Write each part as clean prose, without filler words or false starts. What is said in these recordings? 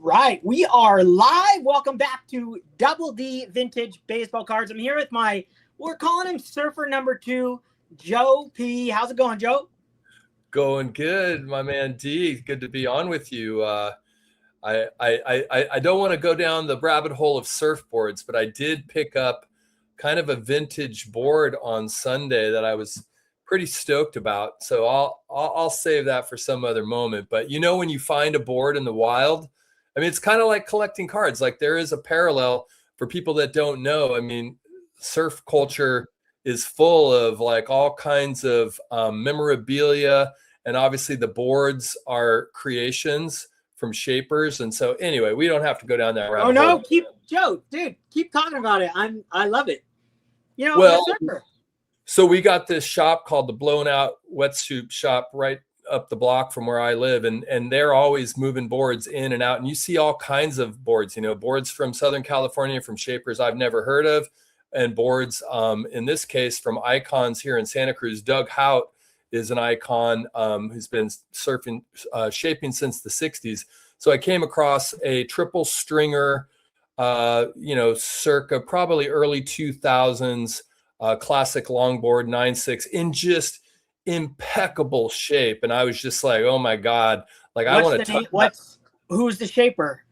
Right, we are live. Welcome back to Double D Vintage Baseball Cards. I'm here with we're calling him Surfer number 2, Joe P. How's it going, Joe? Going good, my man D. Good to be on with you. I don't want to go down the rabbit hole of surfboards, but I did pick up kind of a vintage board on Sunday that I was pretty stoked about. So I'll save that for some other moment. But you know, when you find a board in the wild, I mean, it's kind of like collecting cards. Like there is a parallel for people that don't know. I mean, surf culture is full of like all kinds of memorabilia, and obviously the boards are creations from shapers. And so anyway, we don't have to go down that route. Oh no, keep talking about it. I love it. You know, well, so we got this shop called the Blown Out Wetsuit Shop right up the block from where I live, and they're always moving boards in and out, and you see all kinds of boards, you know, boards from Southern California, from shapers I've never heard of, and boards in this case from icons here in Santa Cruz. Doug Hout is an icon who's been surfing shaping since the 60s. So I came across a triple stringer, circa probably early 2000s, classic longboard 9.6 in just impeccable shape, and I was just like, oh my god, like I want to touch. Who's the shaper?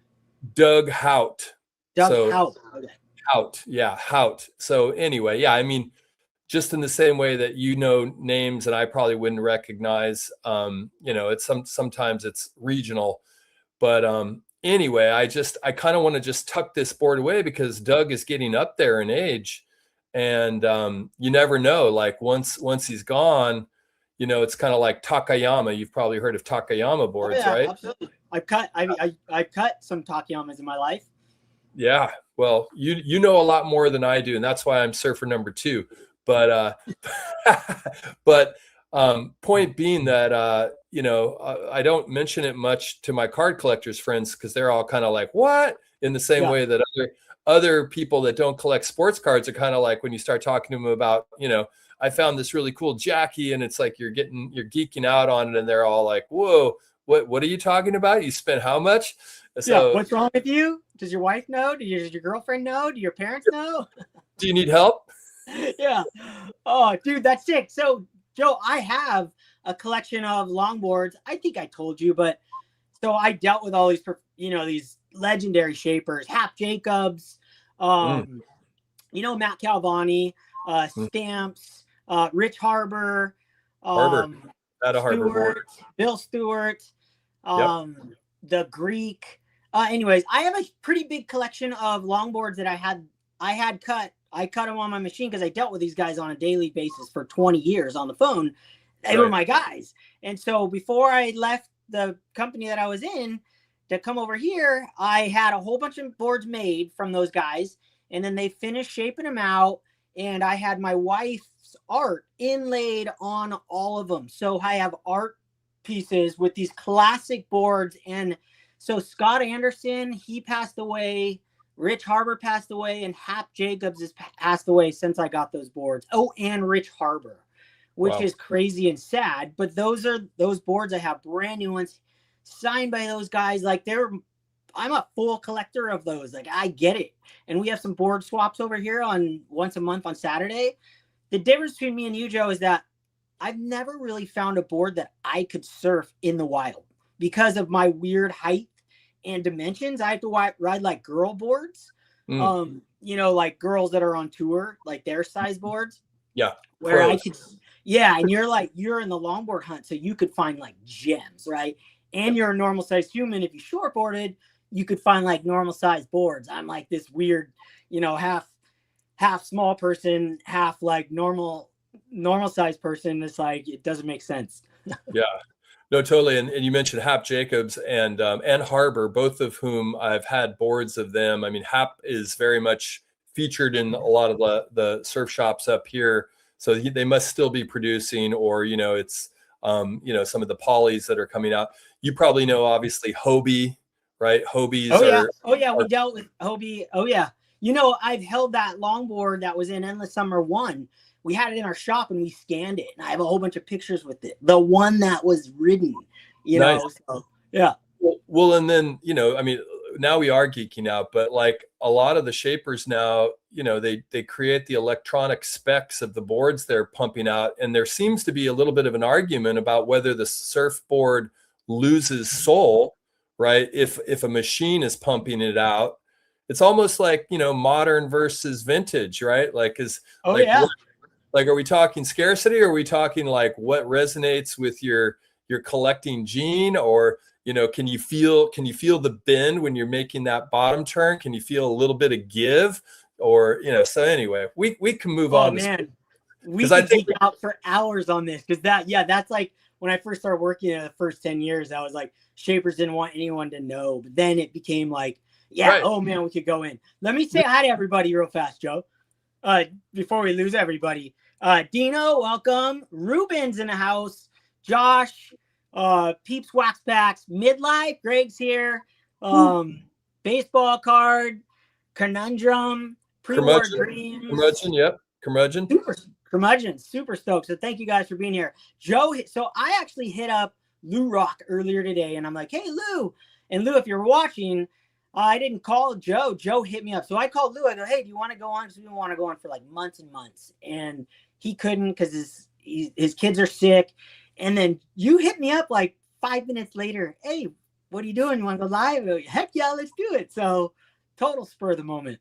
Doug Hout. Hout. Okay. Hout. So anyway, yeah, I mean, just in the same way that you know names and I probably wouldn't recognize, it's sometimes it's regional, but anyway, I kind of want to just tuck this board away because Doug is getting up there in age, and you never know, like once he's gone, you know, it's kind of like Takayama. You've probably heard of Takayama boards, right? Absolutely. I've cut some Takayamas in my life. Yeah. Well, you know a lot more than I do, and that's why I'm surfer number 2. But point being that I don't mention it much to my card collectors friends because they're all kind of like, what? In the same way that other people that don't collect sports cards are kind of like, when you start talking to them about, I found this really cool Jackie, and it's like you're geeking out on it, and they're all like, whoa, what are you talking about? You spent how much? So what's wrong with you? Does your wife know? Does your girlfriend know? Do your parents know? Do you need help? Yeah. Oh, dude, that's sick. So, Joe, I have a collection of longboards. I think I told you, but so I dealt with all these, these legendary shapers, Hap Jacobs, Matt Calvani, Stamps, Rich Harbor, Harbor, Bill Stewart, the Greek. Anyways, I have a pretty big collection of longboards that I had cut. I cut them on my machine because I dealt with these guys on a daily basis for 20 years on the phone. They were my guys. And so before I left the company that I was in to come over here, I had a whole bunch of boards made from those guys. And then they finished shaping them out. And I had my wife's art inlaid on all of them. So I have art pieces with these classic boards. And so Scott Anderson, he passed away. Rich Harbor passed away, and Hap Jacobs has passed away since I got those boards. Oh, and Rich Harbor, which is crazy and sad. But those boards I have, brand new ones signed by those guys. Like I'm a full collector of those. Like I get it. And we have some board swaps over here on once a month on Saturday. The difference between me and you, Joe, is that I've never really found a board that I could surf in the wild because of my weird height and dimensions. I have to ride like girl boards, like girls that are on tour, like their size boards. Yeah. Where I could, and you're in the longboard hunt, so you could find like gems, right? And you're a normal sized human. If you shortboarded, you could find like normal sized boards. I'm like this weird, half small person, half like normal sized person. It's like, it doesn't make sense. Yeah. No, totally. And you mentioned Hap Jacobs and Harbor, both of whom I've had boards of them. I mean, Hap is very much featured in a lot of the surf shops up here. So they must still be producing, or, it's, some of the polys that are coming out. You probably know, obviously, Hobie, right? Hobies. We dealt with Hobie. Oh, yeah. I've held that longboard that was in Endless Summer 1. We had it in our shop and we scanned it. And I have a whole bunch of pictures with it. The one that was ridden, Nice. So, yeah. Well, and then, now we are geeking out, but like a lot of the shapers now, you know, they create the electronic specs of the boards they're pumping out. And there seems to be a little bit of an argument about whether the surfboard loses soul, right? If a machine is pumping it out. It's almost like, you know, modern versus vintage, right? Like Yeah. like, are we talking scarcity, or are we talking like what resonates with your collecting gene? Or, you know, can you feel the bend when you're making that bottom turn? Can you feel a little bit of give? Or, you know, so anyway, we can move on. Man, we because I could think geek out for hours on this, because that's like when I first started working in the first 10 years, I was like, shapers didn't want anyone to know. But then it became like, right. Oh man, we could go in. Let me say hi to everybody real fast, Joe. Before we lose everybody. Dino, welcome. Ruben's in the house. Josh, Peeps Wax Packs, Midlife, Greg's here. Baseball card, Conundrum, Pre-War Dreams. Curmudgeon, yep. Curmudgeon. Curmudgeon, super stoked. So thank you guys for being here. Joe, so I actually hit up Lou Rock earlier today, and I'm like, hey, Lou. And Lou, if you're watching, I didn't call Joe. Joe hit me up. So I called Lou. I go, hey, do you want to go on? Because we want to go on for like months and months. And he couldn't because his kids are sick. And then you hit me up like 5 minutes later. Hey, what are you doing? You want to go live? Go, heck yeah, let's do it. So total spur of the moment.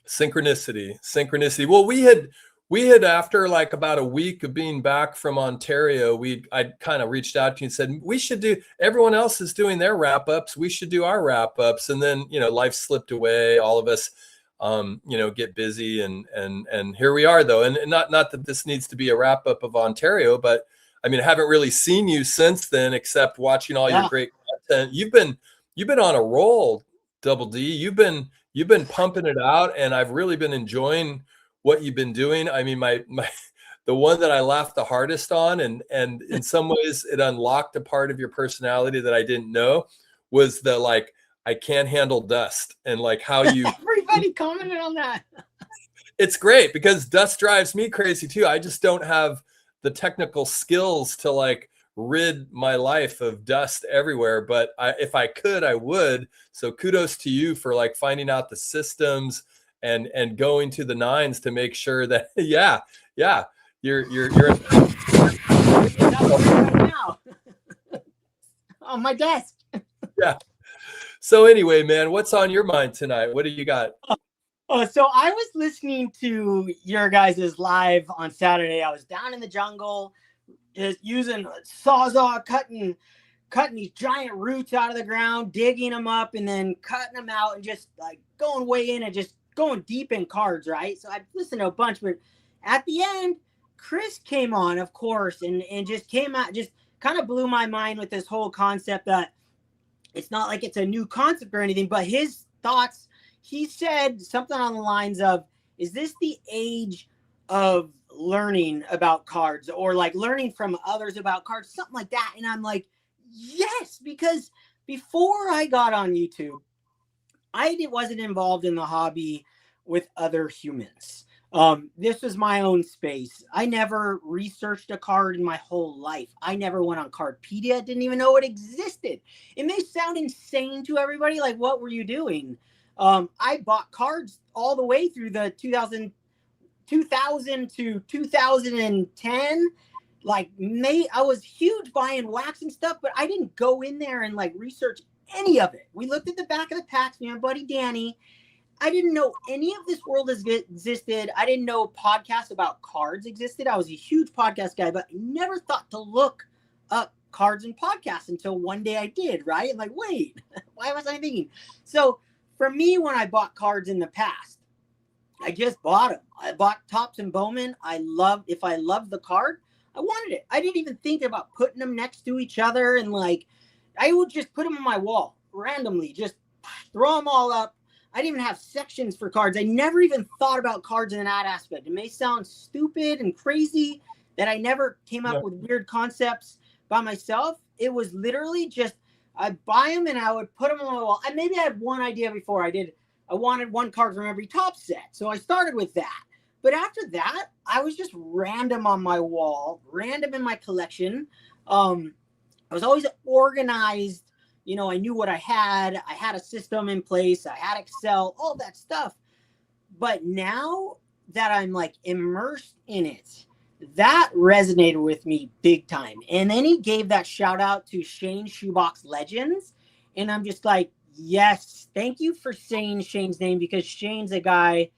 Synchronicity. Well, we had after like about a week of being back from Ontario, I kind of reached out to you and said, we should do, everyone else is doing their wrap ups. We should do our wrap ups. And then, you know, life slipped away. All of us, you know, get busy and here we are though. And not that this needs to be a wrap up of Ontario, but I mean, I haven't really seen you since then, except watching all your great content. You've been on a roll, Double D. You've been pumping it out, and I've really been enjoying what you've been doing. I mean, the one that I laughed the hardest on, and in some ways it unlocked a part of your personality that I didn't know, was the like, I can't handle dust, and like how you everybody commented on that. It's great because dust drives me crazy too. I just don't have the technical skills to like rid my life of dust everywhere, but if I could, I would. So kudos to you for like finding out the systems and going to the nines to make sure that you're now on my desk. Yeah. So anyway, man, what's on your mind tonight? What do you got? So I was listening to your guys' live on Saturday. I was down in the jungle, just using a sawzall, cutting these giant roots out of the ground, digging them up, and then cutting them out, and just like going way in and just going deep in cards, right? So I listened to a bunch, but at the end, Chris came on, of course, and just came out, just kind of blew my mind with this whole concept that it's not like it's a new concept or anything, but his thoughts. He said something on the lines of, is this the age of learning about cards, or like learning from others about cards, something like that? And I'm like, yes, because before I got on YouTube, I wasn't involved in the hobby with other humans. This was my own space. I never researched a card in my whole life. I never went on Cardpedia, didn't even know it existed. It may sound insane to everybody, like, what were you doing? I bought cards all the way through the 2000 to 2010. Like, I was huge buying wax and stuff, but I didn't go in there and like research any of it. We looked at the back of the packs, me and my buddy Danny. I didn't know any of this world existed. I didn't know podcasts about cards existed. I was a huge podcast guy, but I never thought to look up cards and podcasts until one day I did, right? I'm like, wait, why was I thinking? So for me, when I bought cards in the past, I just bought them. I bought Topps and Bowman. If I loved the card, I wanted it. I didn't even think about putting them next to each other. And like, I would just put them on my wall randomly, just throw them all up. I didn't even have sections for cards. I never even thought about cards in that aspect. It may sound stupid and crazy that I never came up with weird concepts by myself. It was literally just, I'd buy them and I would put them on my wall. And maybe I had one idea before I did. I wanted one card from every Topps set. So I started with that. But after that, I was just random on my wall, random in my collection. I was always organized you know, I knew what I had a system in place, I had Excel, all that stuff. But now that I'm like immersed in it, that resonated with me big time. And then he gave that shout out to Shane Shoebox Legends. And I'm just like, yes, thank you for saying Shane's name, because Shane's a guy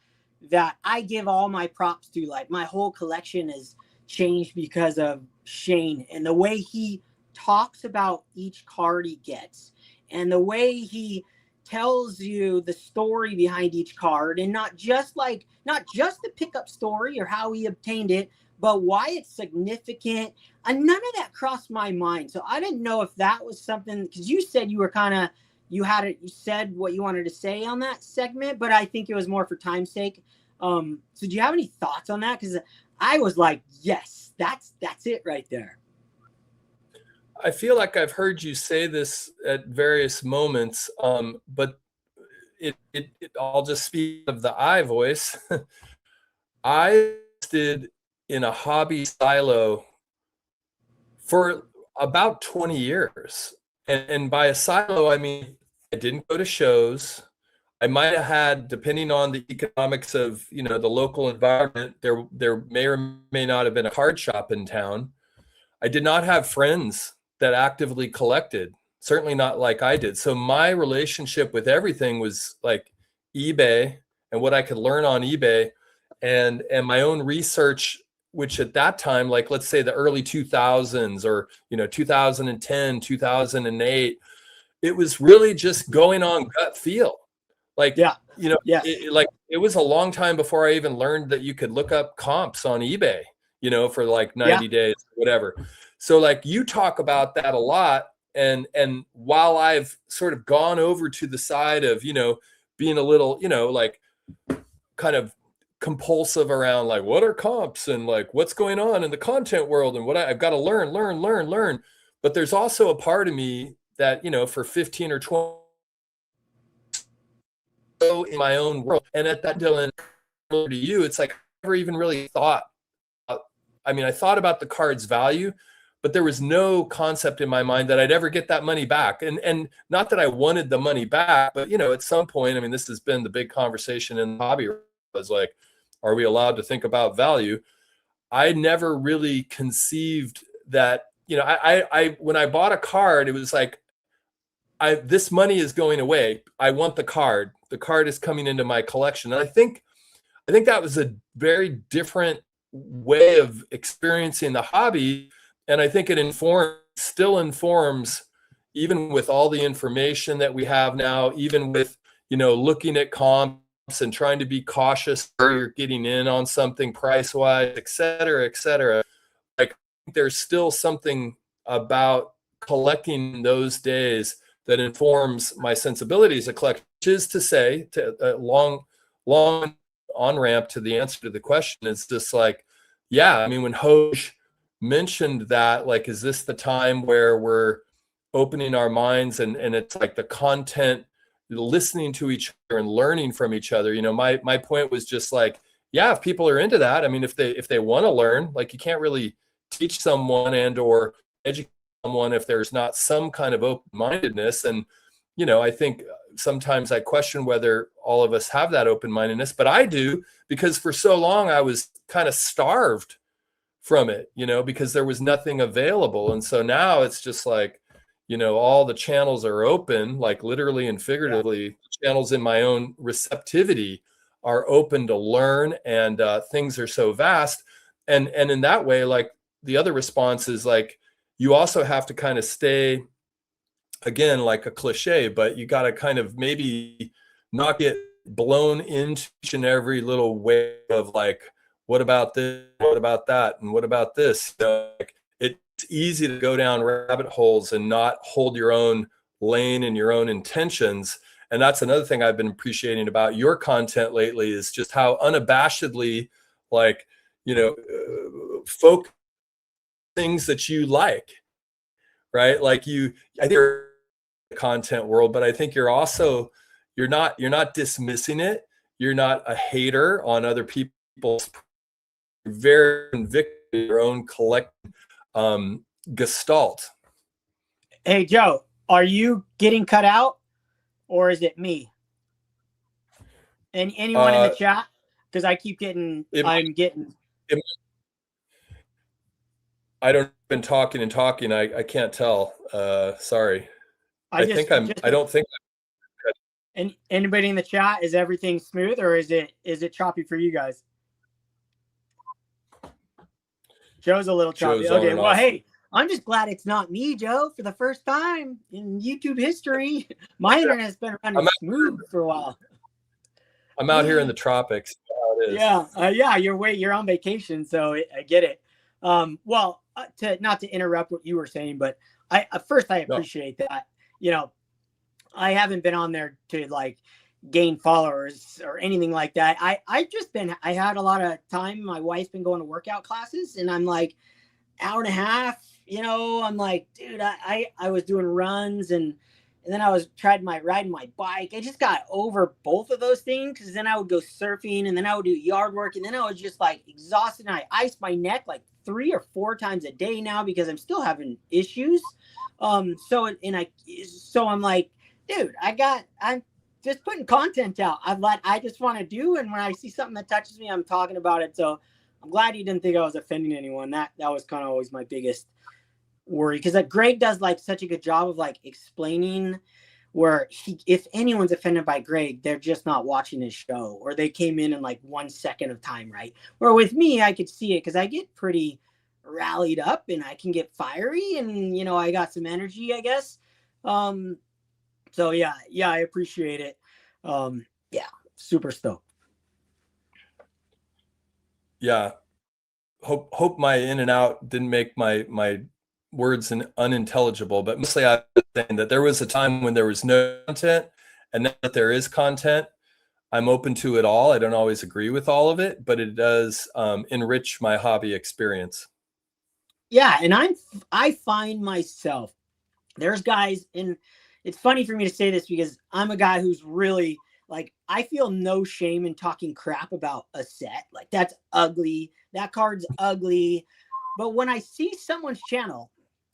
that I give all my props to. Like, my whole collection has changed because of Shane and the way he talks about each card he gets and the way he tells you the story behind each card, and not just the pickup story or how he obtained it, but why it's significant. And none of that crossed my mind. So I didn't know if that was something, because you said you were kind of, you said what you wanted to say on that segment, but I think it was more for time's sake. So do you have any thoughts on that? Because I was like, yes, that's it right there. I feel like I've heard you say this at various moments, but I'll just speak of the I voice. I did in a hobby silo for about 20 years. And by a silo, I mean, I didn't go to shows. I might have had, depending on the economics of, you know, the local environment, there may or may not have been a card shop in town. I did not have friends that actively collected, certainly not like I did. So my relationship with everything was like eBay and what I could learn on eBay, and my own research, which at that time, like let's say the early 2000s, or, you know, 2010, 2008, it was really just going on gut feel. Like, Yeah. you know, Yes. like it was a long time before I even learned that you could look up comps on eBay, you know, for like 90 days, whatever. So like you talk about that a lot. And while I've sort of gone over to the side of, you know, being a little, you know, like kind of compulsive around like what are comps and like what's going on in the content world and what I've got to learn. But there's also a part of me that, you know, for 15 or 20 in my own world. And at that, Dylan, to you, it's like I never even really thought. I mean, I thought about the card's value, but there was no concept in my mind that I'd ever get that money back. And not that I wanted the money back, but, you know, at some point, I mean, this has been the big conversation in the hobby, was like, are we allowed to think about value? I never really conceived that, you know, I when I bought a card, it was like, this money is going away. I want the card. The card is coming into my collection. And I think that was a very different way of experiencing the hobby. And I think it still informs, even with all the information that we have now, even with, you know, looking at comps and trying to be cautious where you're getting in on something price wise, et cetera, et cetera. Like, there's still something about collecting in those days that informs my sensibilities as a collector, which is to say, to a long on ramp to the answer to the question, is just like, yeah, I mean, when Hoj mentioned that, like, is this the time where we're opening our minds and it's like the content, listening to each other and learning from each other? You know, my point was just like, yeah, if people are into that, I mean, if they want to learn, like, you can't really teach someone and or educate someone if there's not some kind of open-mindedness. And, you know, I think sometimes I question whether all of us have that open-mindedness, but I do, because for so long I was kind of starved from it, you know, because there was nothing available. And so now it's just like, you know, all the channels are open, like literally and figuratively. Yeah. Channels in my own receptivity are open to learn, and things are so vast. And in that way, like, the other response is like, you also have to kind of stay, again, like a cliche, but you got to kind of maybe not get blown into each and every little wave of like, what about this? What about that? And what about this? You know, like, it's easy to go down rabbit holes and not hold your own lane and your own intentions. And that's another thing I've been appreciating about your content lately, is just how unabashedly, like, you know, folk things that you like, right? Like, I think you're in the content world, but I think you're also, you're not dismissing it. You're not a hater on other people's, very convicted in your own collective gestalt. Hey, Joe, Are you getting cut out, or is it me? And anyone in the Uh, chat? Because I keep getting, it, I'm getting. it, I don't been talking and talking. I can't tell. Sorry. I just I don't think. and anybody in the chat, is everything smooth, or is it choppy for you guys? Joe's a little choppy. Joe's on Okay, and well, off. hey, I'm just glad it's not me, Joe, for the first time in YouTube history. My internet's been running smooth for a while. I'm out here in the tropics. How it is. Yeah, you're on vacation, so I get it. Well, to not to interrupt what you were saying, but I first I No. appreciate that. You know, I haven't been on there to like gain followers or anything like that. I had a lot of time. My wife's been going to workout classes, and I'm like hour and a half. I'm like, dude, I was doing runs and then I was tried my riding my bike. I just got over both of those things because then I would go surfing and then I would do yard work and then I was just like exhausted. And I iced my neck like 3 or 4 times a day now because I'm still having issues. So I'm like, dude, I'm just putting content out. I just want to do, and when I see something that touches me, I'm talking about it. So I'm glad you didn't think I was offending anyone. That was kind of always my biggest worry because Greg does like such a good job of like explaining where if anyone's offended by Greg, they're just not watching his show or they came in like 1 second of time, right? Where with me, I could see it because I get pretty rallied up and I can get fiery and I got some energy, I guess. So yeah, I appreciate it. Yeah, super stoked. Yeah. Hope my in and out didn't make my words unintelligible, but mostly I was saying that there was a time when there was no content, and now that there is content, I'm open to it all. I don't always agree with all of it, but it does enrich my hobby experience. Yeah, and I find myself there's guys, and it's funny for me to say this because I'm a guy who's really like I feel no shame in talking crap about a set. Like that's ugly. That card's ugly. But when I see someone's channel,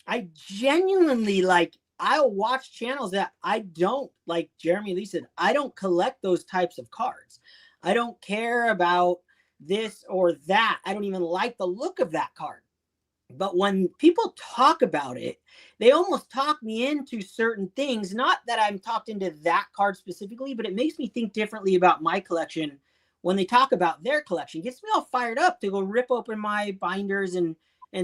I genuinely like I'll watch channels that I don't like. Jeremy Lee said, I don't collect those types of cards. I don't care about this or that. I don't even like the look of that card. But when people talk about it, they almost talk me into certain things. Not that I'm talked into that card specifically, but it makes me think differently about my collection when they talk about their collection. It gets me all fired up to go rip open my binders and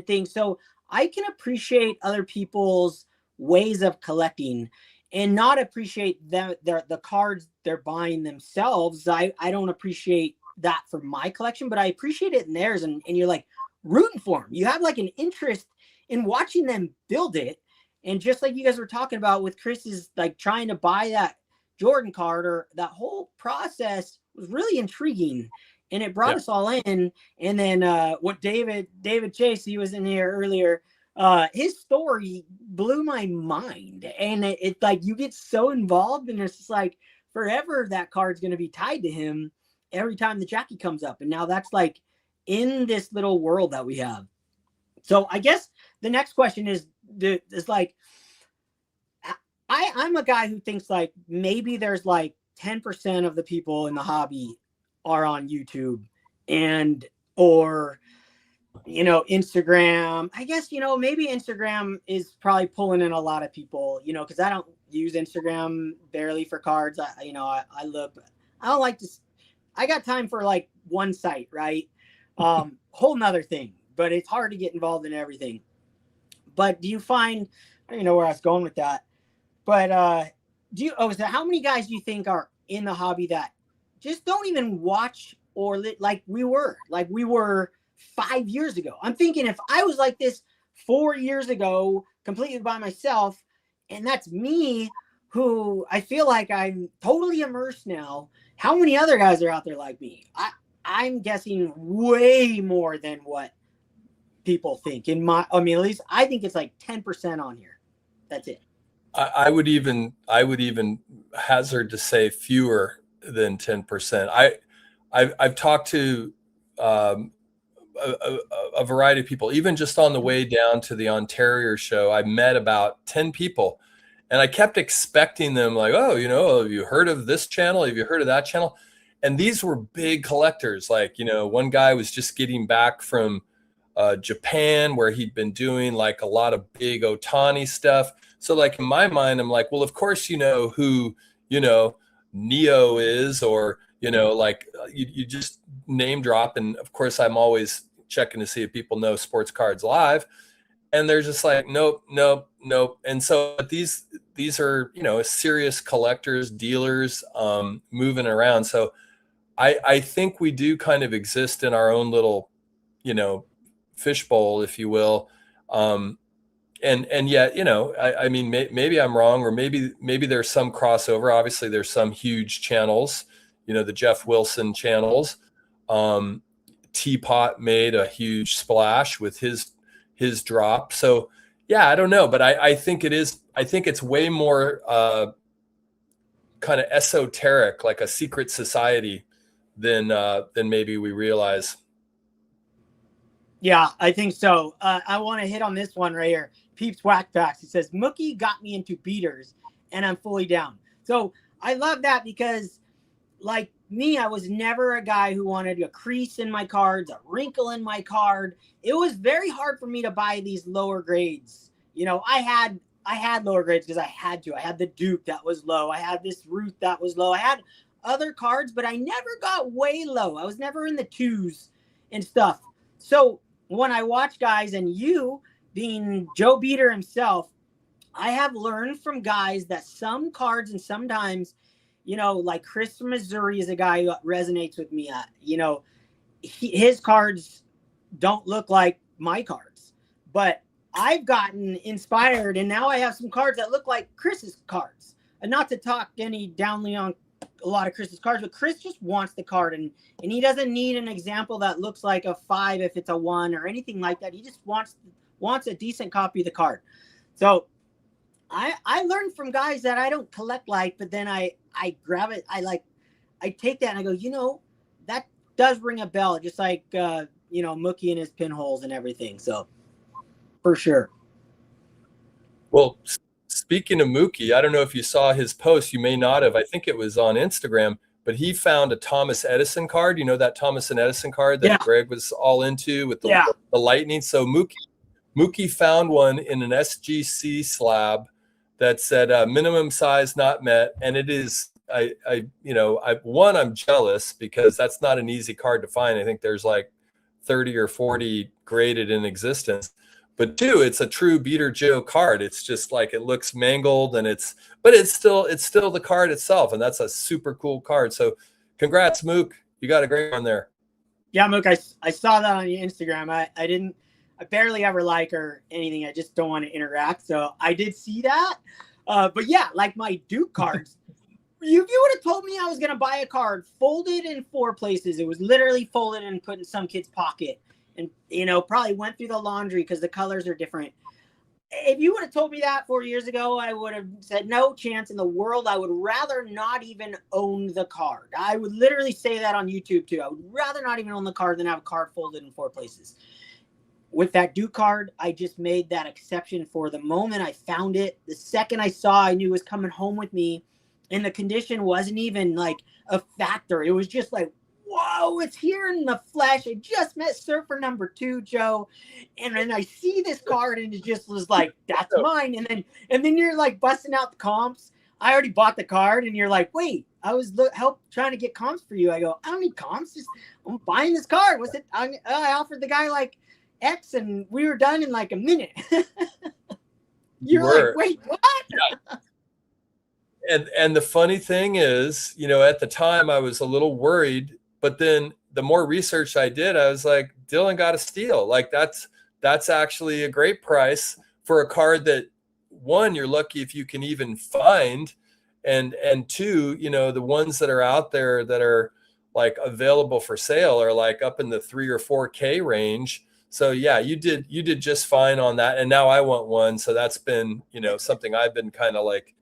things. So I can appreciate other people's ways of collecting and not appreciate the cards they're buying themselves. I don't appreciate that for my collection, but I appreciate it in theirs. And you're like, rooting for them. You have like an interest in watching them build it. And just like you guys were talking about with Chris's like trying to buy that Jordan card, or that whole process was really intriguing. And it brought us all in. And then what David Chase, he was in here earlier. His story blew my mind. And it like you get so involved, and it's just like forever that card's gonna be tied to him every time the Jackie comes up. And now that's like in this little world that we have. So I guess the next question is like, I'm a guy who thinks like maybe there's like 10% of the people in the hobby are on YouTube and or Instagram. I guess maybe Instagram is probably pulling in a lot of people, because I don't use Instagram barely for cards. I look, I don't like to. I got time for like one site, right? Whole nother thing, but it's hard to get involved in everything. But do you find, I don't know where I was going with that, but so how many guys do you think are in the hobby that just don't even watch like we were 5 years ago? I'm thinking if I was like this 4 years ago, completely by myself, and that's me who I feel like I'm totally immersed now. How many other guys are out there like me? I'm guessing way more than what people think. At least I think it's like 10% on here. That's it. I would even hazard to say fewer than 10%. I've talked to a variety of people, even just on the way down to the Ontario show. I met about 10 people, And I kept expecting them like, oh, you know, have you heard of this channel? Have you heard of that channel? And these were big collectors. Like, you know, one guy was just getting back from Japan, where he'd been doing like a lot of big Otani stuff. So like in my mind, I'm like, well, of course, you know who, you know, Neo is, or, you know, like you just name drop. And of course, I'm always checking to see if people know Sports Cards Live. And they're just like, nope, nope, nope. And so these are, you know, serious collectors, dealers, moving around. So I think we do kind of exist in our own little, you know, fishbowl, if you will. And yet, you know, I mean, maybe I'm wrong, or maybe there's some crossover. Obviously, there's some huge channels, you know, the Jeff Wilson channels. Teapot made a huge splash with his drop. So yeah, I don't know, but I think it is. I think it's way more kind of esoteric, like a secret society, than maybe we realize. Yeah, I think so. I want to hit on this one right here. Peeps Whack Packs. He says, Mookie got me into beaters, and I'm fully down. So I love that because, like me, I was never a guy who wanted a crease in my cards, a wrinkle in my card. It was very hard for me to buy these lower grades. You know, I had lower grades because I had to. I had the Duke that was low. I had this Ruth that was low. I had other cards, but I never got way low. I was never in the twos and stuff. So when I watch guys, and you being Joe Beater himself, I have learned from guys that some cards, and sometimes, you know, like Chris from Missouri is a guy who resonates with me. You know, his cards don't look like my cards, but I've gotten inspired, and now I have some cards that look like Chris's cards. And not to talk any downly on a lot of Chris's cards, but Chris just wants the card, and he doesn't need an example that looks like a 5 if it's a 1 or anything like that. He just wants a decent copy of the card. So I learned from guys that I don't collect like, but then I grab it. I take that and I go, you know, that does ring a bell, just like you know, Mookie and his pinholes and everything. So for sure. Well, speaking of Mookie, I don't know if you saw his post. You may not have. I think it was on Instagram, but he found a Thomas Edison card. You know, that Thomas and Edison card that Yeah. Greg was all into with the lightning. So Mookie found one in an SGC slab that said minimum size not met, and it is. I'm jealous because that's not an easy card to find. I think there's like 30 or 40 graded in existence. But 2, it's a true Beater Joe card. It's just like, it looks mangled, and it's still the card itself, and that's a super cool card. So congrats, Mook. You got a great one there. Yeah, Mook, I saw that on your Instagram. I barely ever like or anything. I just don't want to interact. So I did see that. But yeah, like my Duke cards. If you would have told me I was going to buy a card folded in 4 places, it was literally folded and put in some kid's pocket, and, you know, probably went through the laundry because the colors are different. If you would have told me that 4 years ago, I would have said no chance in the world. I would rather not even own the card. I would literally say that on YouTube too. I would rather not even own the card than have a card folded in 4 places. With that Duke card, I just made that exception for the moment I found it. The second I saw, I knew it was coming home with me, and the condition wasn't even like a factor. It was just like, whoa, it's here in the flesh. I just met Surfer number 2, Joe. And then I see this card, and it just was like, that's mine. And then you're like busting out the comps. I already bought the card, and you're like, wait, I was trying to get comps for you. I go, I don't need comps. I'm buying this card. What's it? I offered the guy like X, and we were done in like a minute. You're like, wait, what? Yeah. And the funny thing is, you know, at the time I was a little worried, but then the more research I did, I was like, Dylan got a steal. Like that's actually a great price for a card that, 1, you're lucky if you can even find, and 2, you know, the ones that are out there that are like available for sale are like up in the 3 or 4K range. So yeah, you did just fine on that. And now I want one. So that's been, you know, something I've been kind of like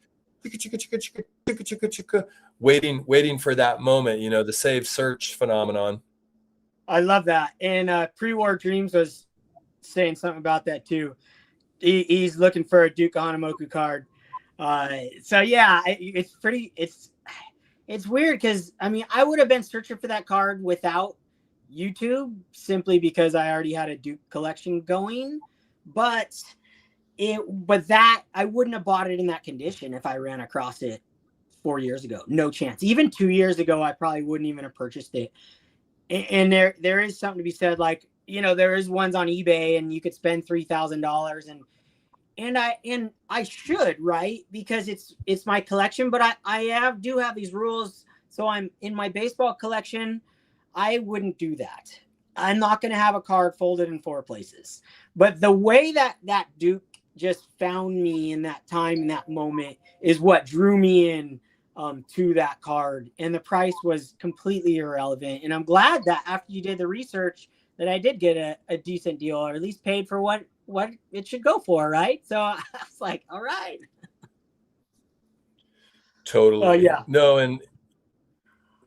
waiting for that moment, you know, the save search phenomenon. I love that. And Pre-War Dreams was saying something about that too. He's looking for a Duke Hanamoku card. So yeah, it's weird because I mean I would have been searching for that card without YouTube simply because I already had a Duke collection going, but that I wouldn't have bought it in that condition if I ran across it 4 years ago. No chance. Even 2 years ago, I probably wouldn't even have purchased it. And there is something to be said, like, there is ones on eBay and you could spend $3,000 and I should, right? Because it's my collection, but I do have these rules. So I'm in my baseball collection. I wouldn't do that. I'm not going to have a card folded in 4 places. But the way that Duke just found me in that time, in that moment, is what drew me in to that card. And the price was completely irrelevant. And I'm glad that after you did the research that I did get a decent deal, or at least paid for what it should go for, right? So I was like, all right. Totally. Yeah. No, and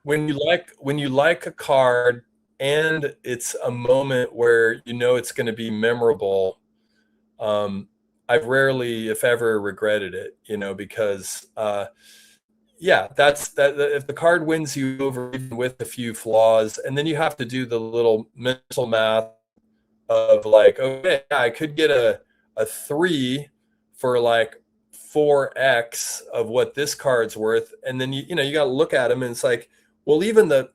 when you like a card and it's a moment where it's going to be memorable, I've rarely, if ever, regretted it, because yeah, that's that. If the card wins you over even with a few flaws, and then you have to do the little mental math of like, okay, I could get a 3 for like 4x of what this card's worth, and then you got to look at them, and it's like, well, even the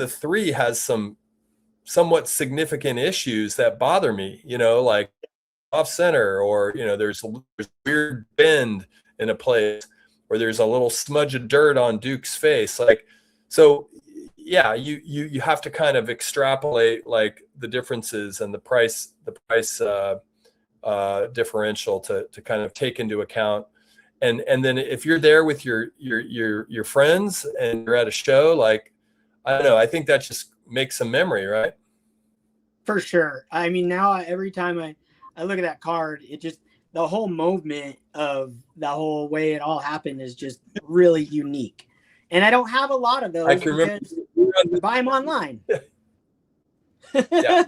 3 has some somewhat significant issues that bother me, like off center, or there's weird bend in a place, or there's a little smudge of dirt on Duke's face, like, so yeah, you have to kind of extrapolate like the differences and the price differential to kind of take into account, and then if you're there with your friends and you're at a show, like, I don't know, I think that just makes a memory, right? For sure. I mean, now every time I look at that card, it just, the whole movement of the whole way it all happened is just really unique. And I don't have a lot of those I can remember because you buy them online. Yeah.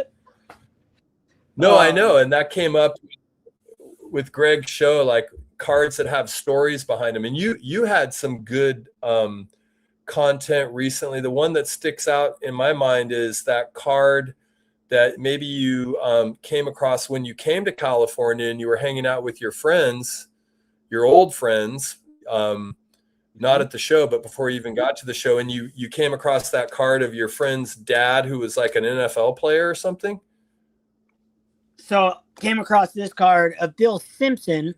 No, I know. And that came up with Greg's show, like cards that have stories behind them. And you had some good content recently. The one that sticks out in my mind is that card that maybe you came across when you came to California and you were hanging out with your friends, your old friends, not at the show, but before you even got to the show, and you came across that card of your friend's dad who was like an NFL player or something. So came across this card of Bill Simpson.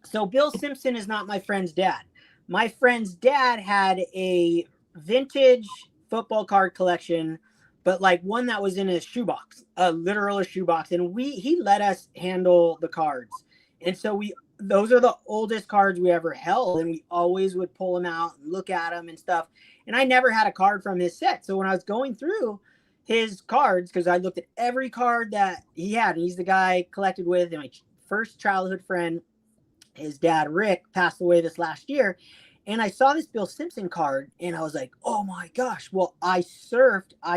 So Bill Simpson is not my friend's dad. My friend's dad had a vintage football card collection, but like one that was in a shoebox, a literal shoebox. And he let us handle the cards. And so those are the oldest cards we ever held. And we always would pull them out and look at them and stuff. And I never had a card from his set. So when I was going through his cards, because I looked at every card that he had, and he's the guy I collected with, and my first childhood friend, his dad, Rick, passed away this last year. And I saw this Bill Simpson card and I was like, oh my gosh. Well, I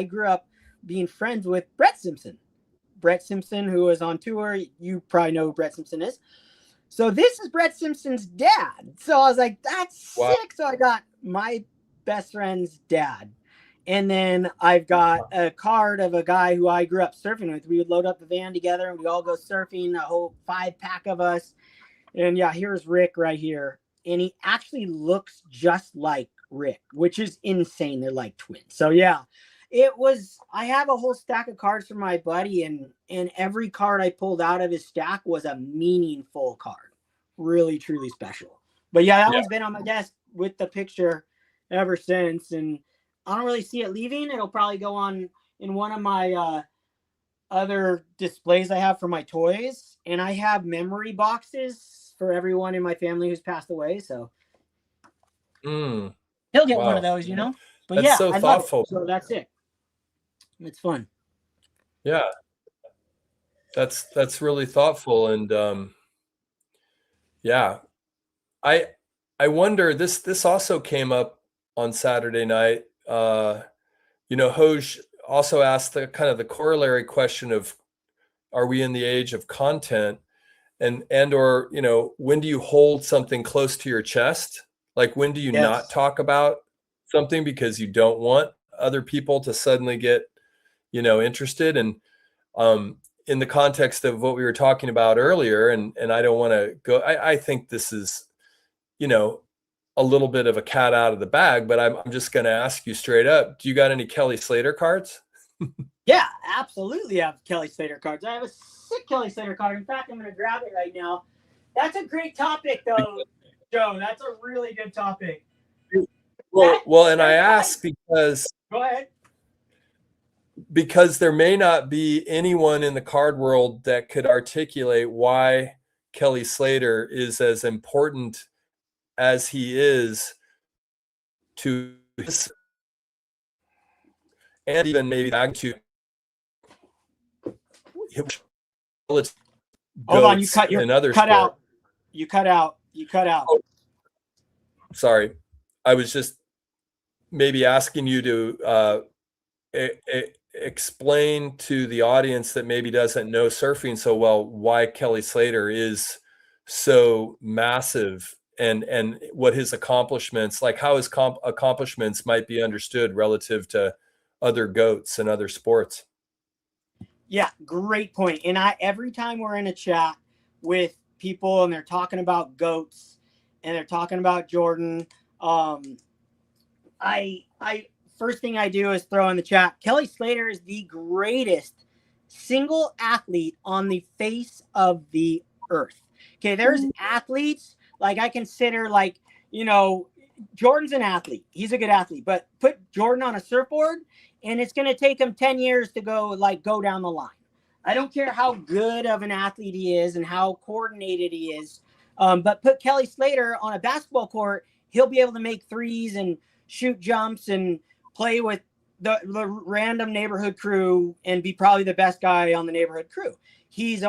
grew up being friends with Brett Simpson. Brett Simpson, who was on tour. You probably know who Brett Simpson is. So this is Brett Simpson's dad. So I was like, that's sick. So I got my best friend's dad. And then I've got a card of a guy who I grew up surfing with. We would load up the van together and we all go surfing, a whole 5-pack of us. And yeah, here's Rick right here. And he actually looks just like Rick, which is insane. They're like twins. So yeah, I have a whole stack of cards from my buddy, and every card I pulled out of his stack was a meaningful card. Really, truly special. But yeah, that one's been on my desk with the picture ever since. And I don't really see it leaving. It'll probably go on in one of my other displays I have for my toys. And I have memory boxes for everyone in my family who's passed away. So he'll get one of those, But that's so thoughtful. So that's it. It's fun. Yeah. That's really thoughtful. And yeah. I wonder, this also came up on Saturday night. Hoj also asked the kind of the corollary question of, are we in the age of content? and or, you know, when do you hold something close to your chest? Like, when do you not Yes. talk about something because you don't want other people to suddenly get, you know, interested? And in the context of what we were talking about earlier, and I don't want to go, I think this is, you know, a little bit of a cat out of the bag, but I'm just going to ask you straight up, do you got any Kelly Slater cards? Yeah, absolutely. I have Kelly Slater cards. I have a sick Kelly Slater card. In fact, I'm going to grab it right now. That's a great topic, though, Joe. That's a really good topic. Well, and I ask because Go ahead. Because there may not be anyone in the card world that could articulate why Kelly Slater is as important as he is to his, and even maybe back to Hold on, you goats cut in other cut sports. out. You cut out. You cut out. Oh, sorry, I was just maybe asking you to explain to the audience that maybe doesn't know surfing so well why Kelly Slater is so massive, and what his accomplishments, like how his accomplishments might be understood relative to other goats and other sports. Yeah, great point. And every time we're in a chat with people and they're talking about goats and they're talking about Jordan, I first thing I do is throw in the chat, Kelly Slater is the greatest single athlete on the face of the earth. Okay, there's athletes like I consider, like, you know, Jordan's an athlete. He's a good athlete, but put Jordan on a surfboard and it's going to take him 10 years to go down the line. I don't care how good of an athlete he is and how coordinated he is. But put Kelly Slater on a basketball court, he'll be able to make threes and shoot jumps and play with the random neighborhood crew and be probably the best guy on the neighborhood crew. He's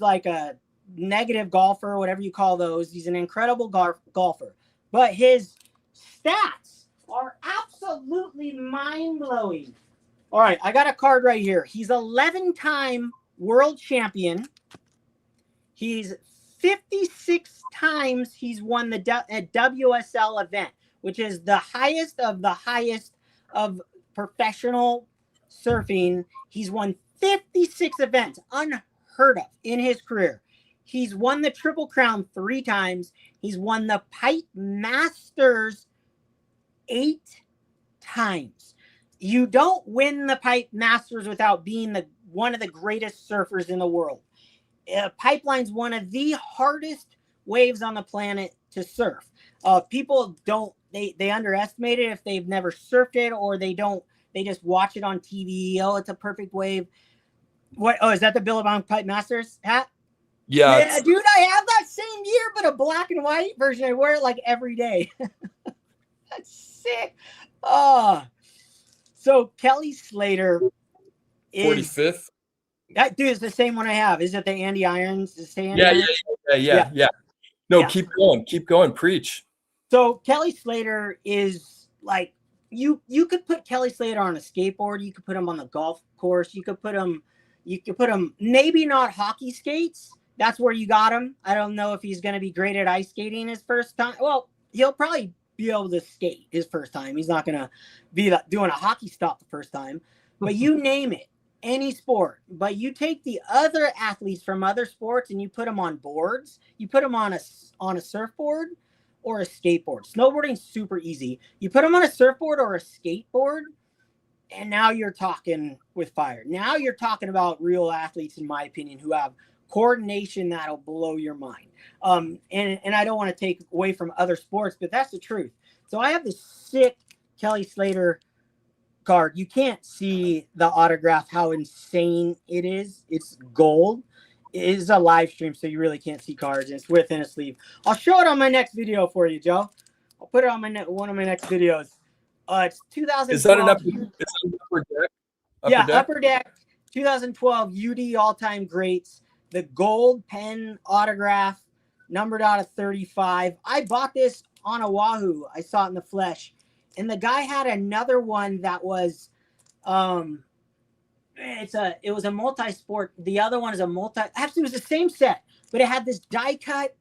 like a negative golfer, whatever you call those. He's an incredible golfer, but his stats are absolutely mind-blowing. All right, I got a card right here. He's 11-time world champion. He's 56 times he's won the WSL event, which is the highest of professional surfing. He's won 56 events, unheard of in his career. He's won the Triple Crown 3 times. He's won the Pipe Masters 8 times. You don't win the Pipe Masters without being one of the greatest surfers in the world. Pipeline's one of the hardest waves on the planet to surf. People don't, they underestimate it if they've never surfed it, or they just watch it on TV. Oh, it's a perfect wave. What? Oh, is that the Billabong Pipe Masters hat? Yeah, dude, I have that same year, but a black and white version. I wear it like every day. That's sick. So Kelly Slater is 45th. That dude is the same one I have. Is it the Andy Irons? Yeah. No, yeah. Keep going, preach. So Kelly Slater is like, you could put Kelly Slater on a skateboard. You could put him on the golf course. You could put him maybe not hockey skates. That's where you got him. I don't know if he's going to be great at ice skating his first time. Well, he'll probably be able to skate his first time. He's not going to be doing a hockey stop the first time. But you name it, any sport. But you take the other athletes from other sports and you put them on boards. You put them on a surfboard or a skateboard. Snowboarding's super easy. You put them on a surfboard or a skateboard, and now you're talking with fire. Now you're talking about real athletes, in my opinion, who have coordination that'll blow your mind. And I don't want to take away from other sports, but that's the truth. So I have this sick Kelly Slater card. You can't see the autograph, how insane it is. It's gold. It is a live stream, so you really can't see cards. And it's within a sleeve. I'll show it on my next video for you, Joe. I'll put it on one of my next videos. It's 2012. Is that an upper deck? Upper Deck 2012 UD all-time greats. The gold pen autograph, numbered out of 35. I bought this on Oahu. I saw it in the flesh. And the guy had another one that was it was a multi-sport. The other one is a actually it was the same set, but it had this die cut.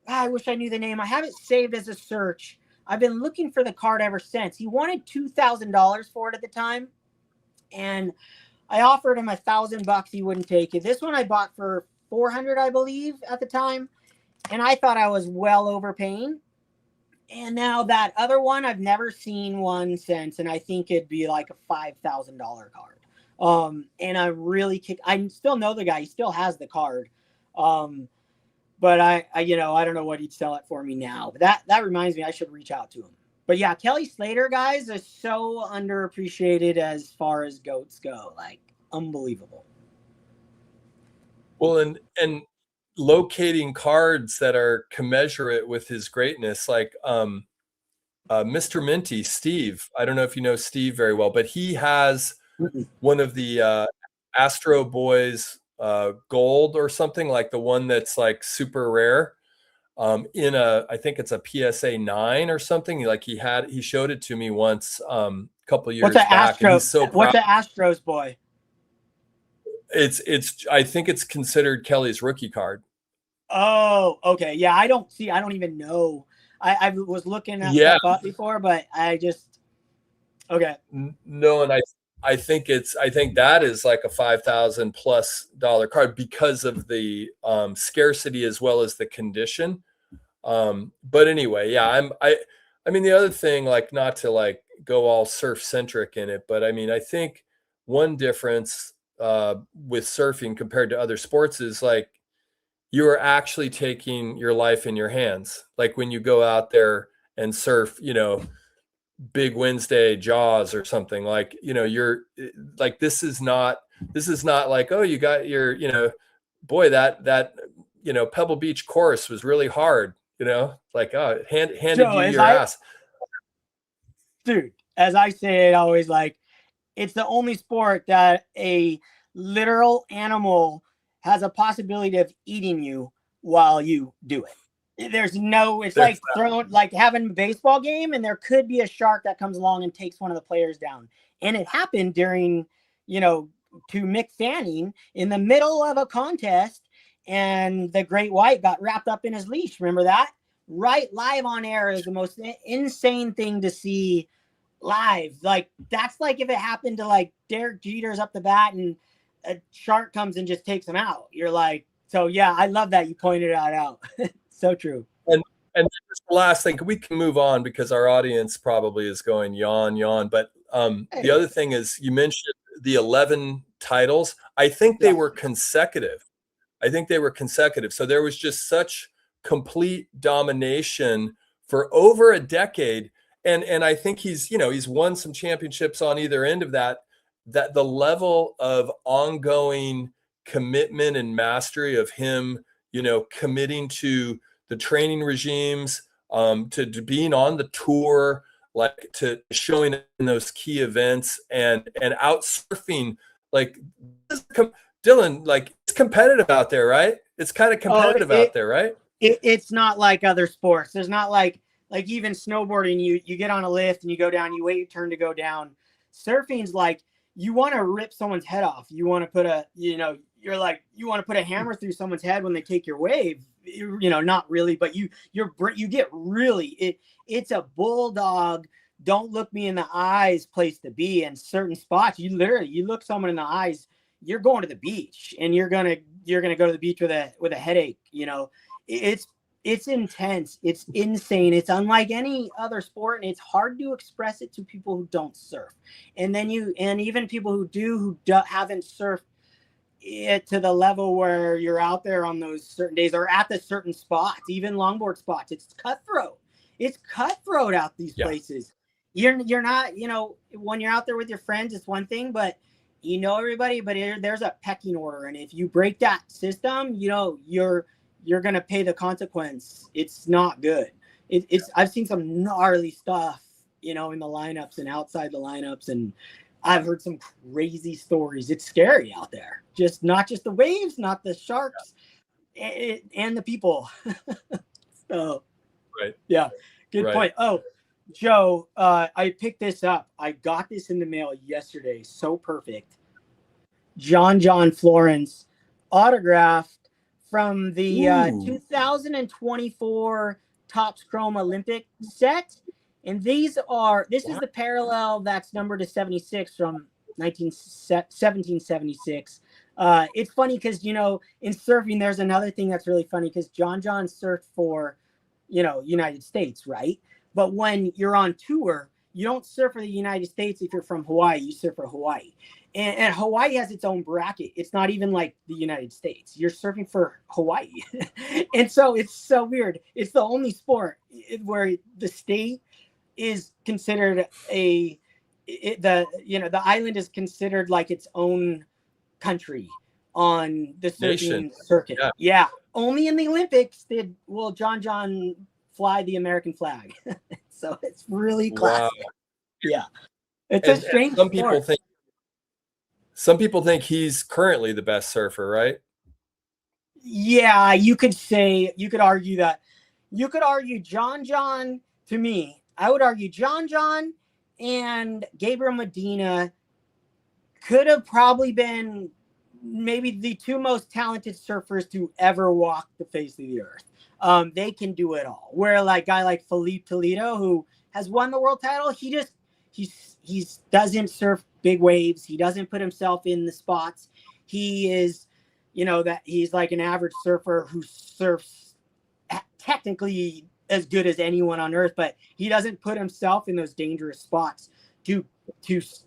I wish I knew the name. I have it saved as a search. I've been looking for the card ever since. He wanted $2,000 for it at the time, and I offered him $1,000. He wouldn't take it. This one I bought for 400, I believe, at the time, and I thought I was well overpaying. And now that other one, I've never seen one since, and I think it'd be like a $5,000 card. And I still know the guy. He still has the card. But I I don't know what he'd sell it for me now. But that reminds me, I should reach out to him. But yeah, Kelly Slater, guys, is so underappreciated as far as goats go. Like, unbelievable. Well, and locating cards that are commensurate with his greatness, like Mr. Minty, Steve. I don't know if you know Steve very well, but he has one of the Astro Boys gold or something, like the one that's like super rare. I think it's a PSA 9 or something. Like he showed it to me once a couple years back. And he's so proud. What's the Astros boy? I think it's considered Kelly's rookie card. Oh, okay. Yeah, I don't even know. I was looking at stuff up before, but I just okay. No, and I think that is like a $5,000+ card because of the scarcity as well as the condition. But anyway, yeah, I mean, the other thing, like, not to like go all surf centric in it, but I mean, I think one difference with surfing compared to other sports is like you are actually taking your life in your hands. Like when you go out there and surf, Big Wednesday Jaws or something, like, you're like, this is not like, oh, you got your, boy, that Pebble Beach course was really hard, like, oh, handed you your ass. Dude, as I say it always, like, it's the only sport that a literal animal has a possibility of eating you while you do it. It's like throwing, like having a baseball game, and there could be a shark that comes along and takes one of the players down. And it happened during, to Mick Fanning in the middle of a contest, and the great white got wrapped up in his leash. Remember that? Right, live on air is the most insane thing to see live. Like, that's like if it happened to like Derek Jeter's up the bat and a shark comes and just takes him out. You're like, so yeah, I love that you pointed that out. So true. And just the last thing, we can move on because our audience probably is going yawn. But the other thing is, you mentioned the 11 titles. I think they were consecutive. So there was just such complete domination for over a decade. And I think he's won some championships on either end of that the level of ongoing commitment and mastery of him, committing to the training regimes, to being on the tour, like to showing in those key events and out surfing, like, Dylan, like, it's competitive out there, right? It's kind of competitive out there, right? It's not like other sports. There's not like even snowboarding, you get on a lift and you go down, you wait your turn to go down. Surfing's like, you want to rip someone's head off. You want to put you want to put a hammer through someone's head when they take your wave. Not really, but you get really, it's a bulldog, don't look me in the eyes place to be. In certain spots, you look someone in the eyes, you're going to the beach, and you're gonna go to the beach with a headache. It's intense. It's insane. It's unlike any other sport, and it's hard to express it to people who don't surf. And then even people who haven't surfed it to the level where you're out there on those certain days or at the certain spots, even longboard spots. It's cutthroat. It's cutthroat out these places. You're not, when you're out there with your friends, it's one thing, but everybody, but there's a pecking order. And if you break that system, you're going to pay the consequence. It's not good. I've seen some gnarly stuff, in the lineups and outside the lineups. And I've heard some crazy stories. It's scary out there. Not just the waves, not the sharks, and the people. So, right. Yeah. Good point. Oh, Joe, I picked this up. I got this in the mail yesterday. So perfect. John Florence autographed from the Ooh, 2024 Topps Chrome Olympic set. And this is wow. the parallel that's numbered to 76 from 1776. It's funny because, in surfing, there's another thing that's really funny because John surfed for, United States, right? But when you're on tour, you don't surf for the United States if you're from Hawaii, you surf for Hawaii. And Hawaii has its own bracket. It's not even like the United States. You're surfing for Hawaii. And so it's so weird. It's the only sport where the state is considered the island is considered like its own country on the Nation. surfing circuit. Yeah. Yeah. Only in the Olympics will John fly the American flag. So it's really Wow. classic. Yeah. It's a And strange sport. some people think he's currently the best surfer, right? Yeah, you could argue that. You could argue John to me. I would argue John and Gabriel Medina could have probably been maybe the two most talented surfers to ever walk the face of the earth. They can do it all. Where like guy like Felipe Toledo, who has won the world title, he doesn't surf big waves. He doesn't put himself in the spots. He is, that he's like an average surfer who surfs technically as good as anyone on earth, but he doesn't put himself in those dangerous spots to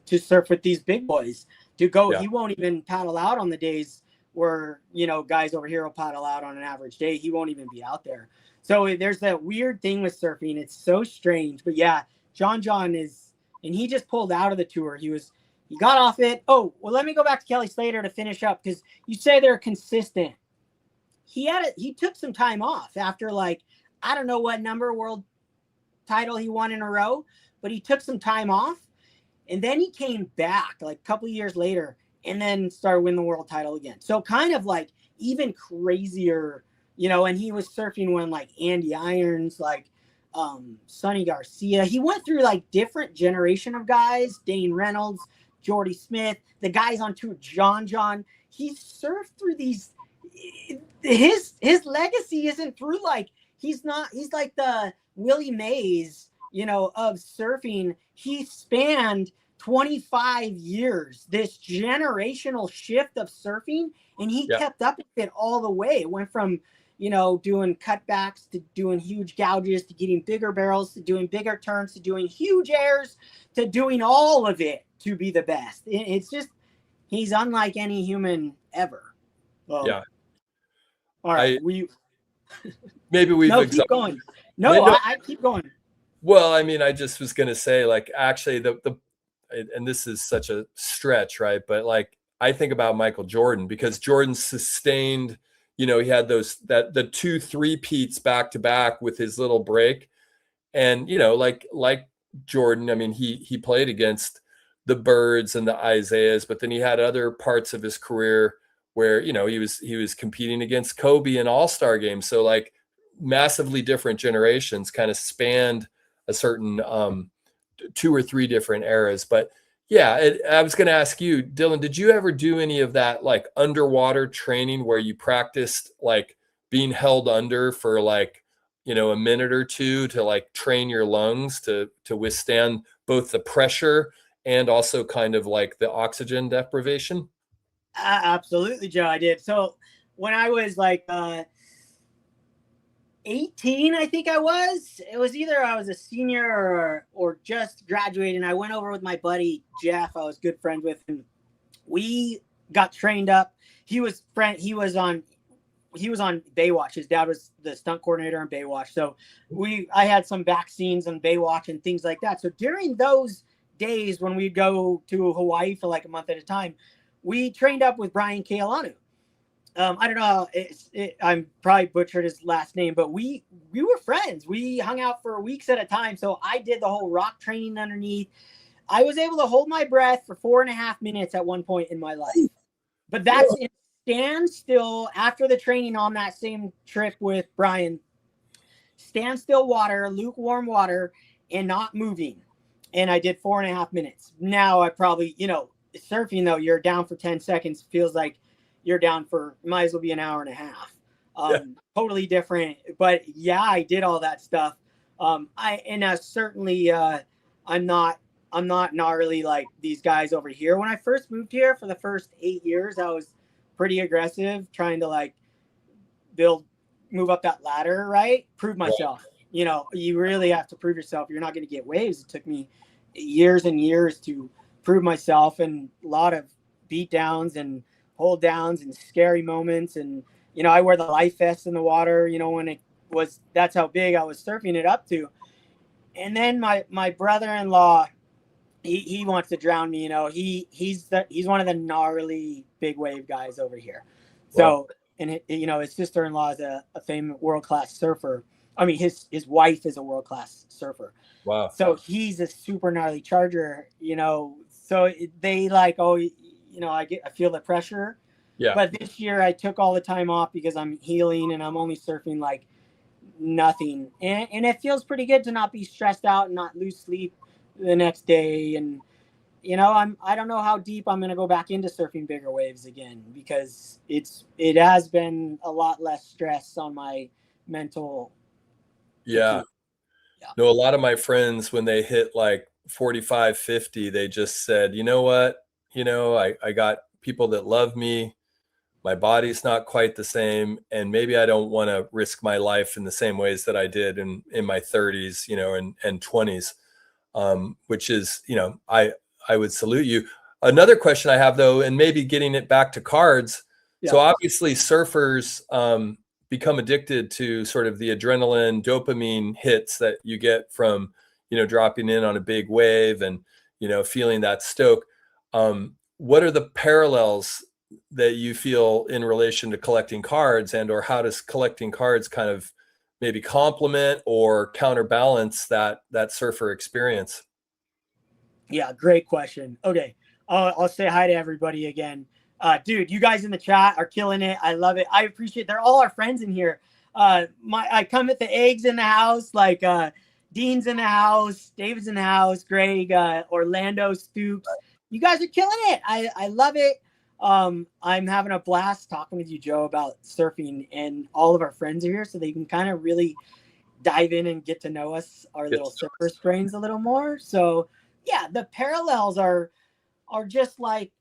surf with these big boys. Yeah. He won't even paddle out on the days where guys over here will paddle out on an average day. He won't even be out there. So there's that weird thing with surfing. It's so strange. But yeah, John is, and he just pulled out of the tour. He got off it. Oh, well, let me go back to Kelly Slater to finish up because you say they're consistent. He took some time off after like, I don't know what number world title he won in a row, but he took some time off. And then he came back like a couple of years later and then started winning the world title again. So kind of like even crazier, and he was surfing when like Andy Irons, like Sonny Garcia. He went through like different generation of guys, Dane Reynolds, Jordy Smith, the guys on tour, John. He surfed through these. His legacy isn't through like he's like the Willie Mays, of surfing. He spanned 25 years, this generational shift of surfing, and he kept up with it all the way. It went from, doing cutbacks to doing huge gouges to getting bigger barrels to doing bigger turns to doing huge airs to doing all of it to be the best. It's just, he's unlike any human ever. Well, Yeah. All right. Maybe we've keep going. No, I keep going. Well, I mean, I just was going to say, like, actually, and this is such a stretch, right? But like, I think about Michael Jordan because Jordan sustained, he had the 2 3-peats back to back with his little break, and like Jordan, I mean, he played against the Birds and the Isaiahs, but then he had other parts of his career where he was competing against Kobe in All-Star games. So like, massively different generations kind of spanned a certain 2 or 3 different eras. But yeah, I was going to ask you, Dylan, did you ever do any of that like underwater training where you practiced like being held under for like, a minute or two to like train your lungs to withstand both the pressure and also kind of like the oxygen deprivation? Absolutely, Joe. I did. So when I was like 18, I think it was either I was a senior or just graduating. I went over with my buddy Jeff. I was good friends with him. We got trained up. He was on Baywatch. His dad was the stunt coordinator on Baywatch. So I had some back scenes on Baywatch and things like that. So during those days when we'd go to Hawaii for like a month at a time, we trained up with Brian Kealanu. I don't know. I'm probably butchered his last name, but we were friends. We hung out for weeks at a time. So I did the whole rock training underneath. I was able to hold my breath for 4.5 minutes at one point in my life. But that's in standstill after the training on that same trip with Brian. Standstill water, lukewarm water, and not moving. And I did 4.5 minutes. Now I probably, surfing though, you're down for 10 seconds, feels like you're down for, might as well be an hour and a half. Yeah. Totally different. But yeah, I did all that stuff. Certainly, I'm not gnarly like these guys over here. When I first moved here for the first 8 years, I was pretty aggressive, trying to like build, move up that ladder, right? Prove Right. myself. You know, you really have to prove yourself. You're not going to get waves. It took me years and years to prove myself, and a lot of beat downs and hold downs and scary moments. And, you know, I wear the life vest in the water, you know, when it was, that's how big I was surfing it up to. And then my brother-in-law, he wants to drown me. You know, he's one of the gnarly big wave guys over here. Wow. So, and you know, his sister-in-law is a famous world-class surfer. I mean, his wife is a world-class surfer. Wow. So he's a super gnarly charger. You know, so they like, oh, you know, I feel the pressure. Yeah. But this year I took all the time off because I'm healing and I'm only surfing like nothing, and it feels pretty good to not be stressed out and not lose sleep the next day. And you know, I don't know how deep I'm going to go back into surfing bigger waves again, because it has been a lot less stress on my mental Yeah. fatigue. Yeah. No, a lot of my friends, when they hit like 45, 50, they just said, you know what? You know, I got people that love me. My body's not quite the same. And maybe I don't want to risk my life in the same ways that I did in my 30s, you know, and 20s, which is, you know, I would salute you. Another question I have, though, and maybe getting it back to cards. Yeah. So obviously surfers become addicted to sort of the adrenaline, dopamine hits that you get from, you know, dropping in on a big wave and, you know, feeling that stoke. What are the parallels that you feel in relation to collecting cards, and or how does collecting cards kind of maybe complement or counterbalance that surfer experience? Yeah, great question. Okay, I'll say hi to everybody again. Dude, you guys in the chat are killing it. I love it. I appreciate. They're all our friends in here. I come at the eggs in the house, like Dean's in the house, David's in the house, Greg, Orlando, Stoops. You guys are killing it. I love it. I'm having a blast talking with you, Joe, about surfing, and all of our friends are here, so they can kind of really dive in and get to know us, our little surfer brains, a little more. So yeah, the parallels are just like,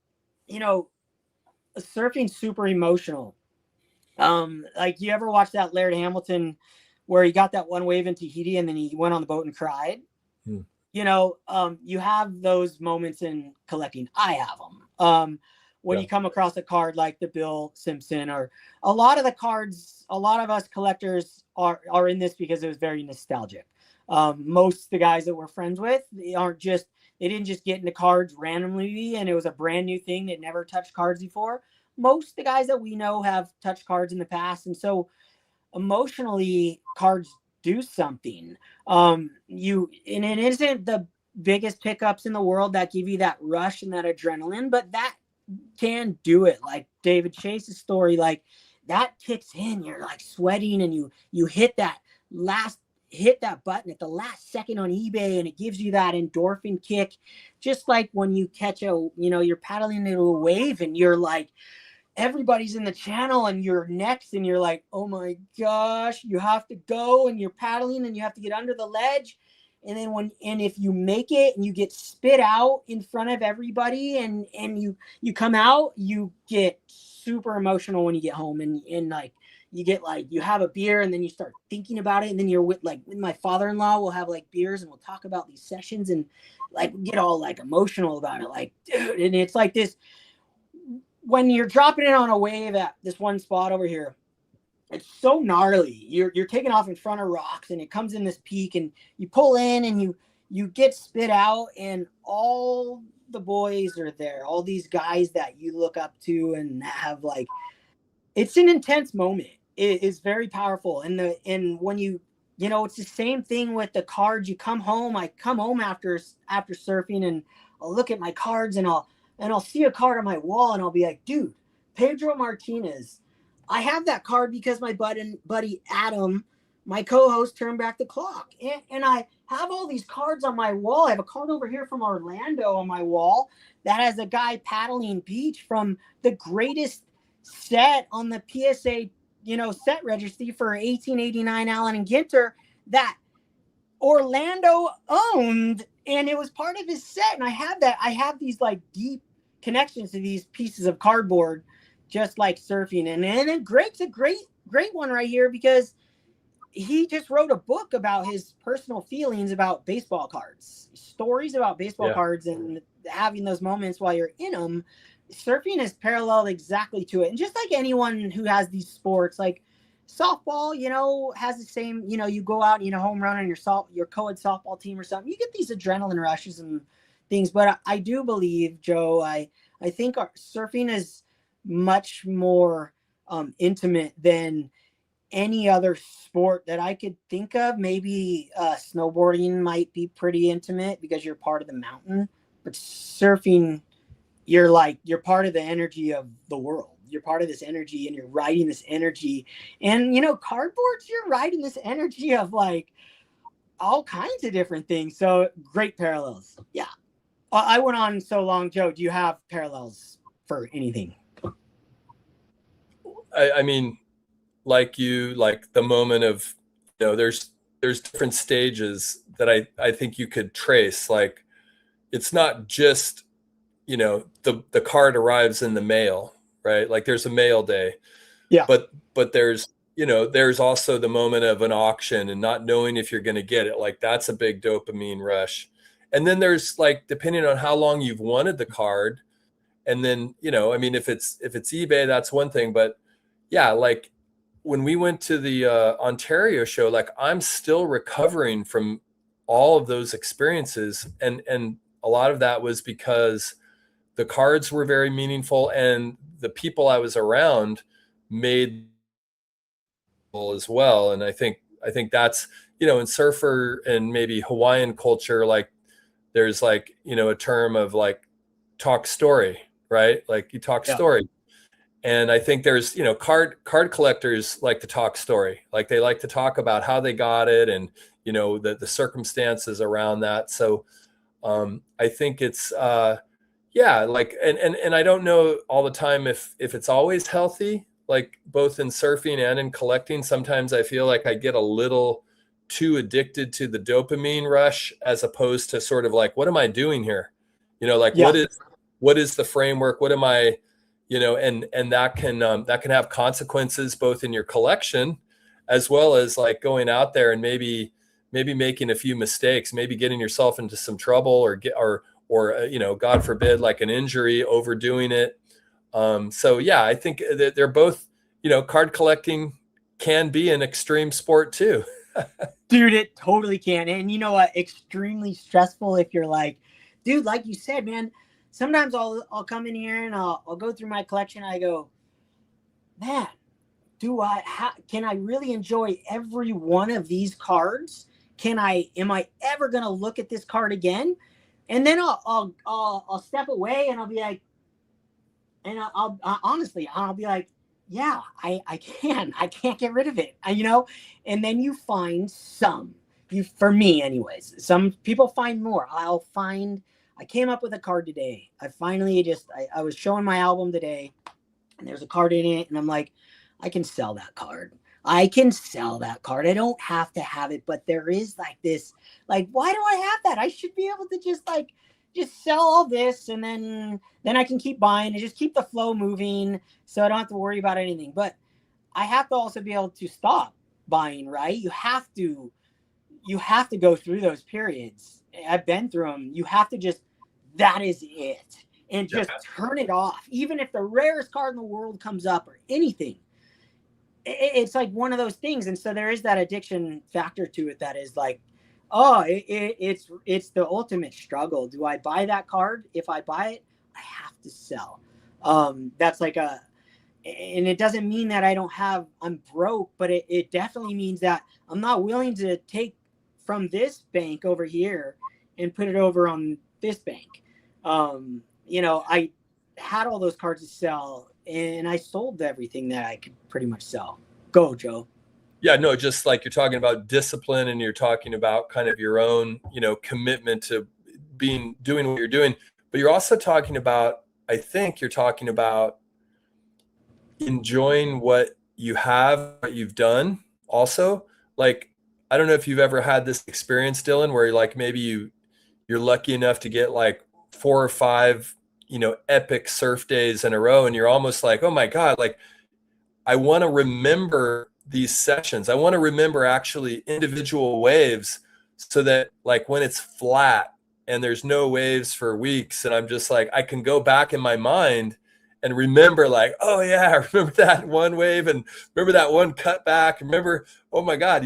you know, surfing super emotional. Like, you ever watch that Laird Hamilton where he got that one wave in Tahiti and then he went on the boat and cried? Hmm. You know, you have those moments in collecting. I have them. When you come across a card like the Bill Simpson, or a lot of the cards, a lot of us collectors are in this because it was very nostalgic. Most of the guys that we're friends with, they didn't just get into cards randomly and it was a brand new thing that never touched cards before. Most of the guys that we know have touched cards in the past, and so emotionally, cards do something. And it isn't the biggest pickups in the world that give you that rush and that adrenaline, but that can do it. Like David Chase's story, like that kicks in. You're like sweating, and you hit that button at the last second on eBay, and it gives you that endorphin kick, just like when you catch you're paddling into a wave and you're like, everybody's in the channel and you're next, and you're like, oh my gosh, you have to go, and you're paddling and you have to get under the ledge. And then if you make it and you get spit out in front of everybody, and you come out, you get super emotional when you get home, and like you get like, you have a beer and then you start thinking about it, and then you're with my father-in-law, we'll have like beers and we'll talk about these sessions and like get all like emotional about it, like, dude. And it's like this, when you're dropping it on a wave at this one spot over here, it's so gnarly. You're taking off in front of rocks, and it comes in this peak, and you pull in, and you get spit out, and all the boys are there. All these guys that you look up to and have like, it's an intense moment. It is very powerful. And when it's the same thing with the cards. You come home. I come home after surfing, and I'll look at my cards, and I'll see a card on my wall, and I'll be like, dude, Pedro Martinez. I have that card because my buddy Adam my co-host turned back the clock. And I have all these cards on my wall. I have a card over here from Orlando on my wall that has a guy paddling beach from the greatest set on the PSA, set registry for 1889 Allen and Ginter that Orlando owned, and it was part of his set. And I have these like deep connections to these pieces of cardboard, just like surfing. And then Greg's a great one right here because he just wrote a book about his personal feelings about baseball cards, stories about baseball cards, and having those moments while you're in them. Surfing is paralleled exactly to it. And just like anyone who has these sports, like softball, has the same, you go out, home run on your co-ed softball team or something, you get these adrenaline rushes and things. But I do believe, Joe, I think surfing is much more intimate than any other sport that I could think of. Maybe snowboarding might be pretty intimate because you're part of the mountain, but surfing, you're part of the energy of the world. You're part of this energy and you're riding this energy. And, cardboards, you're riding this energy of like all kinds of different things. So great parallels. Yeah. I went on so long. Joe, do you have parallels for anything? I mean, like the moment of, there's different stages that I think you could trace. Like, it's not just, the card arrives in the mail, right? Like there's a mail day, but there's, there's also the moment of an auction and not knowing if you're going to get it. Like that's a big dopamine rush. And then there's like, depending on how long you've wanted the card. And then, I mean, if it's eBay, that's one thing, but yeah, like when we went to the Ontario show, like I'm still recovering from all of those experiences. And a lot of that was because the cards were very meaningful and the people I was around made as well. And I think that's, in surfer and maybe Hawaiian culture, like there's like, a term of like talk story, right? Like you talk story. And I think there's, card collectors like to talk story. Like they like to talk about how they got it and, the circumstances around that. So I think it's, like, and I don't know all the time if it's always healthy, like both in surfing and in collecting. Sometimes I feel like I get a little too addicted to the dopamine rush as opposed to sort of like, what am I doing here? What is the framework? What am I, and that can have consequences both in your collection as well as like going out there and maybe making a few mistakes, maybe getting yourself into some trouble or God forbid, like an injury, overdoing it. So yeah, I think that they're both, card collecting can be an extreme sport too. Dude, it totally can. And you know what? Extremely stressful if you're like, dude, like you said, man, sometimes I'll come in here and I'll go through my collection. I go, man, can I really enjoy every one of these cards? Am I ever going to look at this card again? And then I'll step away and I'll be like, and honestly, I'll be like, yeah, I can't get rid of it. And then you find for me anyways, some people find more. I came up with a card today. I was showing my album today and there's a card in it. And I'm like, I can sell that card. I don't have to have it, but there is like this, like, why do I have that? I should be able to just sell all this and then I can keep buying and just keep the flow moving so I don't have to worry about anything. But I have to also be able to stop buying, right? You have to go through those periods. I've been through them. You have to that is it. And just turn it off. Even if the rarest card in the world comes up or anything, it's like one of those things. And so there is that addiction factor to it that is like, it's the ultimate struggle. Do I buy that card? If I buy it, I have to sell. That's like and it doesn't mean that I'm broke, but it definitely means that I'm not willing to take from this bank over here and put it over on this bank. I had all those cards to sell and I sold everything that I could pretty much sell. Go, Joe. Yeah, no, just like you're talking about discipline and you're talking about kind of your own, commitment to doing what you're doing. But you're also talking about, I think you're talking about enjoying what you have, what you've done also. Like, I don't know if you've ever had this experience, Dylan, where like maybe you're lucky enough to get like 4 or 5, epic surf days in a row, and you're almost like, oh my God, like I want to remember these sessions. I want to remember actually individual waves so that like when it's flat and there's no waves for weeks, and I'm just like, I can go back in my mind and remember like, oh yeah, I remember that one wave and remember that one cutback. Remember, oh my God,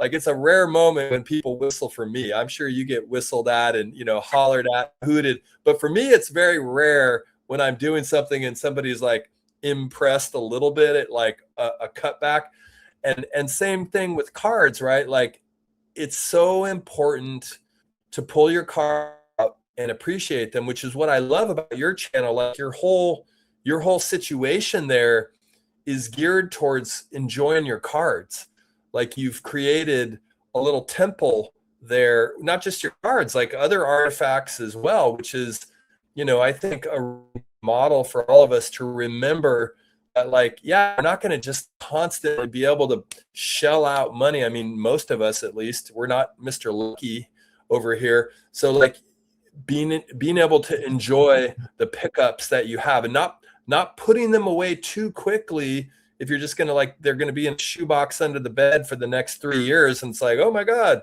like it's a rare moment when people whistle for me. I'm sure you get whistled at and, hollered at, hooted. But for me, it's very rare when I'm doing something and somebody's like, impressed a little bit at like a cutback. And same thing with cards, right? Like it's so important to pull your card out and appreciate them, which is what I love about your channel. Like your whole situation there is geared towards enjoying your cards. Like you've created a little temple there, not just your cards, like other artifacts as well, which is, I think a model for all of us to remember that, like, yeah, we're not going to just constantly be able to shell out money. I mean, most of us, at least, we're not Mr. Lucky over here. So like being able to enjoy the pickups that you have and not putting them away too quickly. If you're just going to like, they're going to be in a shoebox under the bed for the next 3 years. And it's like, oh my God,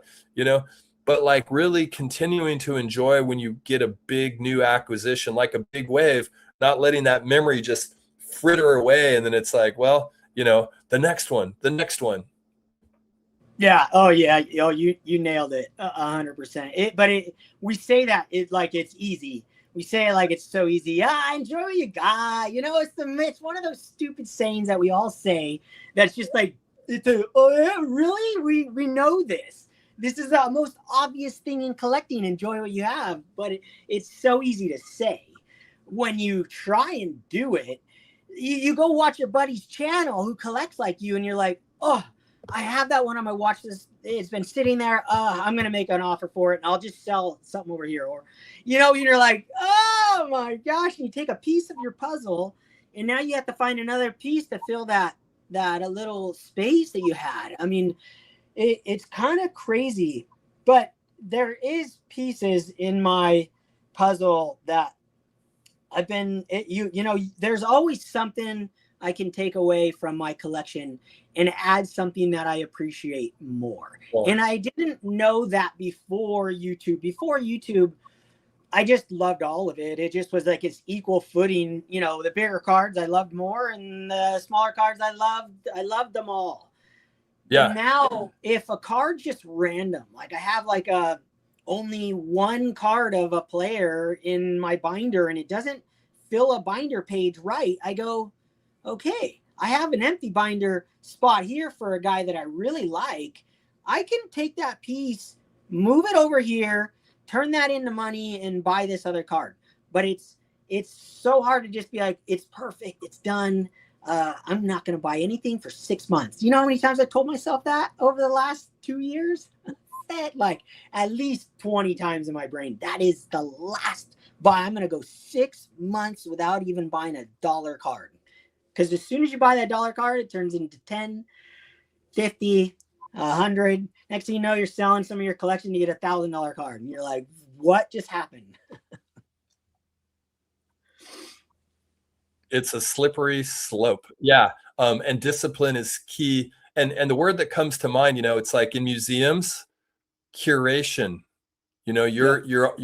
but like really continuing to enjoy when you get a big new acquisition, like a big wave, not letting that memory just fritter away. And then it's like, well, the next one. Yeah. Oh yeah. Oh, you nailed it 100%. We say that like it's easy. We say it like it's so easy. Yeah, enjoy what you got. It's one of those stupid sayings that we all say. That's just like, oh yeah, really? We know this. This is the most obvious thing in collecting. Enjoy what you have, but it's so easy to say. When you try and do it, you go watch your buddy's channel who collects like you, and you're like, oh, I have that one on my watch list. It's been sitting there. I'm going to make an offer for it, and I'll just sell something over here. Or, you're like, oh my gosh, and you take a piece of your puzzle, and now you have to find another piece to fill that a little space that you had. I mean, it's kind of crazy, but there is pieces in my puzzle that there's always something I can take away from my collection and add something that I appreciate more. Wow. And I didn't know that before YouTube. Before YouTube, I just loved all of it. It just was like it's equal footing. The bigger cards I loved more, and the smaller cards I loved them all. Yeah. But now, if a card's just random, like I have like only one card of a player in my binder and it doesn't fill a binder page right, I go, okay, I have an empty binder spot here for a guy that I really like. I can take that piece, move it over here, turn that into money and buy this other card. But it's so hard to just be like, it's perfect, it's done. I'm not going to buy anything for 6 months. You know how many times I told myself that over the last 2 years? Like at least 20 times in my brain. That is the last buy. I'm going to go 6 months without even buying a dollar card. Because as soon as you buy that dollar card, it turns into 10, 50, 100. Next thing you know, you're selling some of your collection to get $1,000 card. And you're like, what just happened? It's a slippery slope. Yeah. And discipline is key. And the word that comes to mind, it's like in museums, curation, your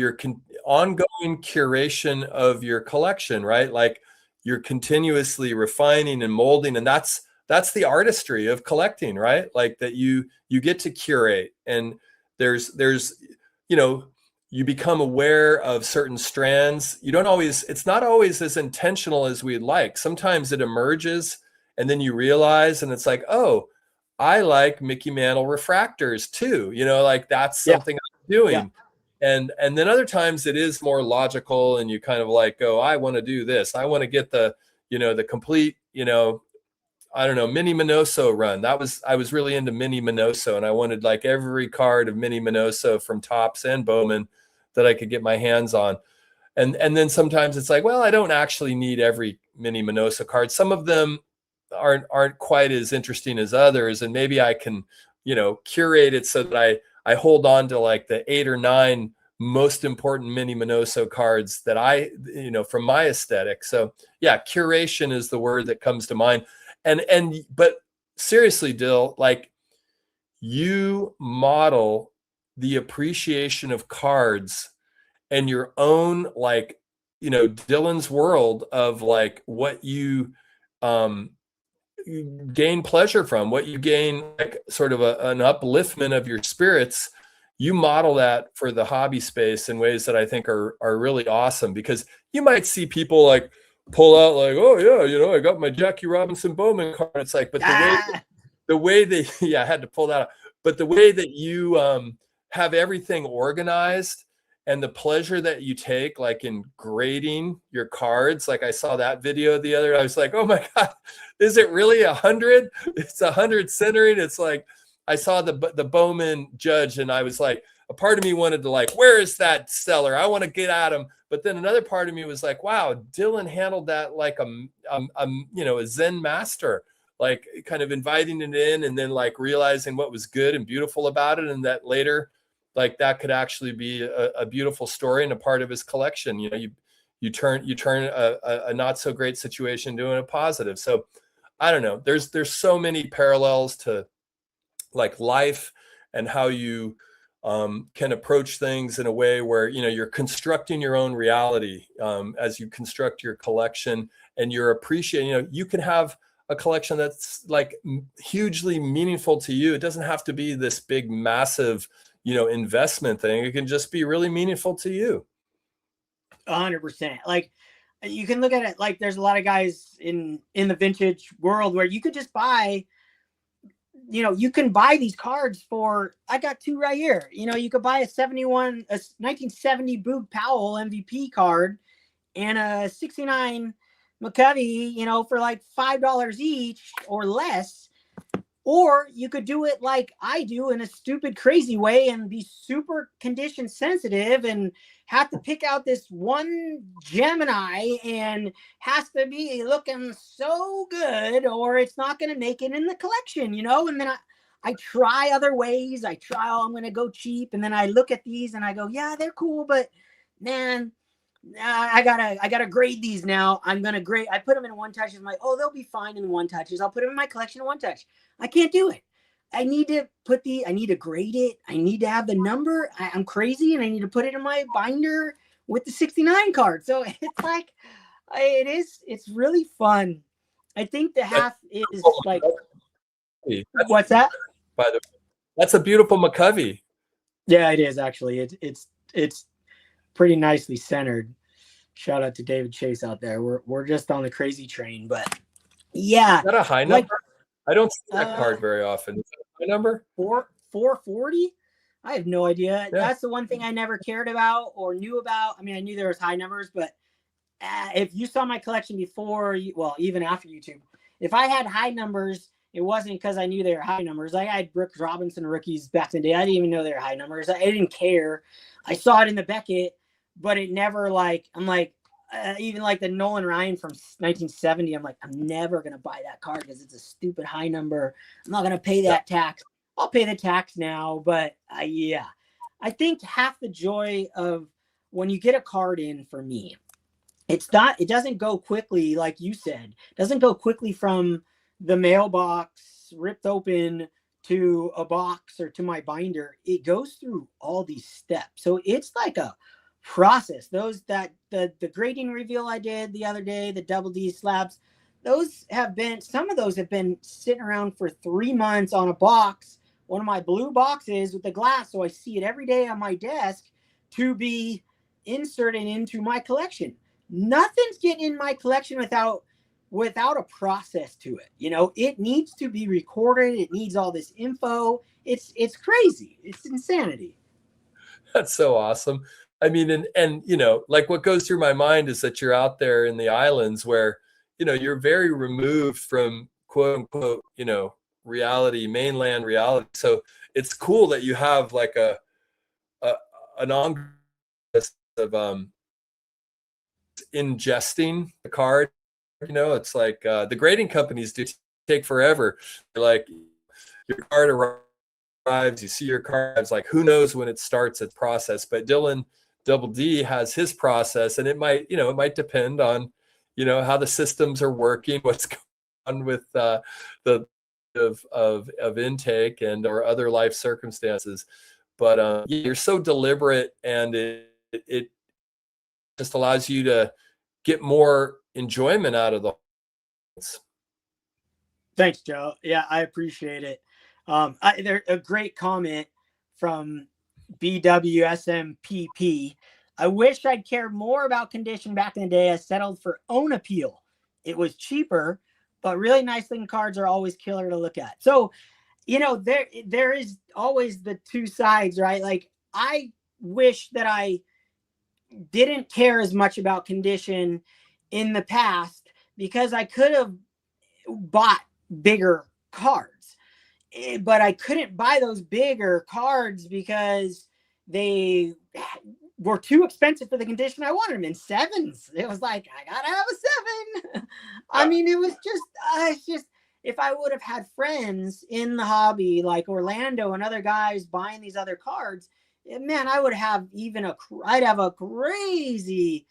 ongoing curation of your collection, right? Like you're continuously refining and molding. And that's the artistry of collecting, right? Like that you get to curate, and there's you become aware of certain strands. It's not always as intentional as we'd like. Sometimes it emerges and then you realize, and it's like, oh, I like Mickey Mantle refractors too. Like that's something I'm doing. Yeah. And then other times it is more logical and you kind of like go, I want to do this. I want to get the complete, I don't know, Mini Minoso run. I was really into Mini Minoso, and I wanted like every card of Mini Minoso from Topps and Bowman that I could get my hands on. And then sometimes it's like, well, I don't actually need every Mini Minoso card. Some of them aren't quite as interesting as others, and maybe I can, curate it so that I hold on to like the 8 or 9 most important Mini Minoso cards that I, from my aesthetic. So yeah, curation is the word that comes to mind. But seriously, Dill, like, you model the appreciation of cards and your own, like, Dylan's world of like what you gain pleasure from, what you gain, like sort of an upliftment of your spirits. You model that for the hobby space in ways that I think are really awesome, because you might see people like pull out like, oh yeah, I got my Jackie Robinson Bowman card. It's like, but the way they, yeah, I had to pull that out. But the way that you have everything organized, and the pleasure that you take, like in grading your cards, like I saw that video the other, I was like, oh my God, is it really 100? It's 100 centering. It's like, I saw the Bowman judge, and I was like, a part of me wanted to like, where is that seller? I want to get at him. But then another part of me was like, wow, Dylan handled that like a Zen master, like kind of inviting it in, and then like realizing what was good and beautiful about it. And that later, like, that could actually be a beautiful story and a part of his collection. You turn a not so great situation into a positive. So I don't know. There's so many parallels to like life, and how you can approach things in a way where, you're constructing your own reality as you construct your collection, and you're appreciating, you can have a collection that's like hugely meaningful to you. It doesn't have to be this big, massive, investment thing. It can just be really meaningful to you. 100%. Like, you can look at it like there's a lot of guys in the vintage world where you could just buy, you can buy these cards for, I got 2 right here. You could buy a 1970 Boog Powell MVP card and a 69 McCovey, for like $5 each or less. Or you could do it like I do in a stupid, crazy way and be super condition sensitive and have to pick out this one Gemini and has to be looking so good, or it's not going to make it in the collection, And then I try other ways. I'm going to go cheap. And then I look at these and I go, yeah, they're cool, but man, I gotta grade these now. I'm gonna grade. I put them in one touches. I'm like, oh, they'll be fine in one touches. I'll put them in my collection in one touch. I can't do it. I need to grade it. I need to have the number. I'm crazy, and I need to put it in my binder with the 69 card. So it's like, it's really fun. I think the half is like, what's that? By the way, that's a beautiful McCovey. Yeah, it is actually. It's pretty nicely centered. Shout out to David Chase out there. We're just on the crazy train, but yeah. Is that a high number? I don't see that card very often. Is that a high number? 440? I have no idea. Yeah. That's the one thing I never cared about or knew about. I mean, I knew there was high numbers, but if you saw my collection before, even after YouTube, if I had high numbers, it wasn't because I knew they were high numbers. I had Brooks Robinson rookies back in the day. I didn't even know they were high numbers. I didn't care. I saw it in the Beckett, but it never I'm like, even like the Nolan Ryan from 1970, I'm like, I'm never going to buy that card because it's a stupid high number. I'm not going to pay that tax. I'll pay the tax now. But yeah, I think half the joy of when you get a card in, for me, it doesn't go quickly. Like you said, it doesn't go quickly from the mailbox ripped open to a box or to my binder. It goes through all these steps. So it's like a process. The grading reveal I did the other day, the double D slabs, some of those have been sitting around for 3 months on a box, one of my blue boxes with the glass, so I see it every day on my desk to be inserted into my collection. Nothing's getting in my collection without a process to it. It needs to be recorded. It needs all this info. It's crazy. It's insanity. That's so awesome. I mean, and like what goes through my mind is that you're out there in the islands where, you're very removed from quote unquote, you know, reality, mainland reality. So it's cool that you have like a an ongoing of ingesting the card. You know, it's like the grading companies do take forever. Like your card arrives, you see your card, it's like who knows when it starts its process. But Dylan Double D has his process, and it might, you know, it might depend on, you know, how the systems are working, what's going on with the of intake and or other life circumstances. But you're so deliberate, and it just allows you to get more enjoyment out of the. Thanks, Joe. Yeah, I appreciate it. There's a great comment from BWSMPP. I wish I'd cared more about condition back in the day. I settled for own appeal. It was cheaper, but really nice looking cards are always killer to look at. So, you know, there is always the two sides, right? Like I wish that I didn't care as much about condition in the past because I could have bought bigger cards, but I couldn't buy those bigger cards because they were too expensive for the condition I wanted them in. Sevens. It was like, I gotta have a 7. I mean, it was just, it's just, if I would have had friends in the hobby like Orlando and other guys buying these other cards, man, I would have I'd have a crazy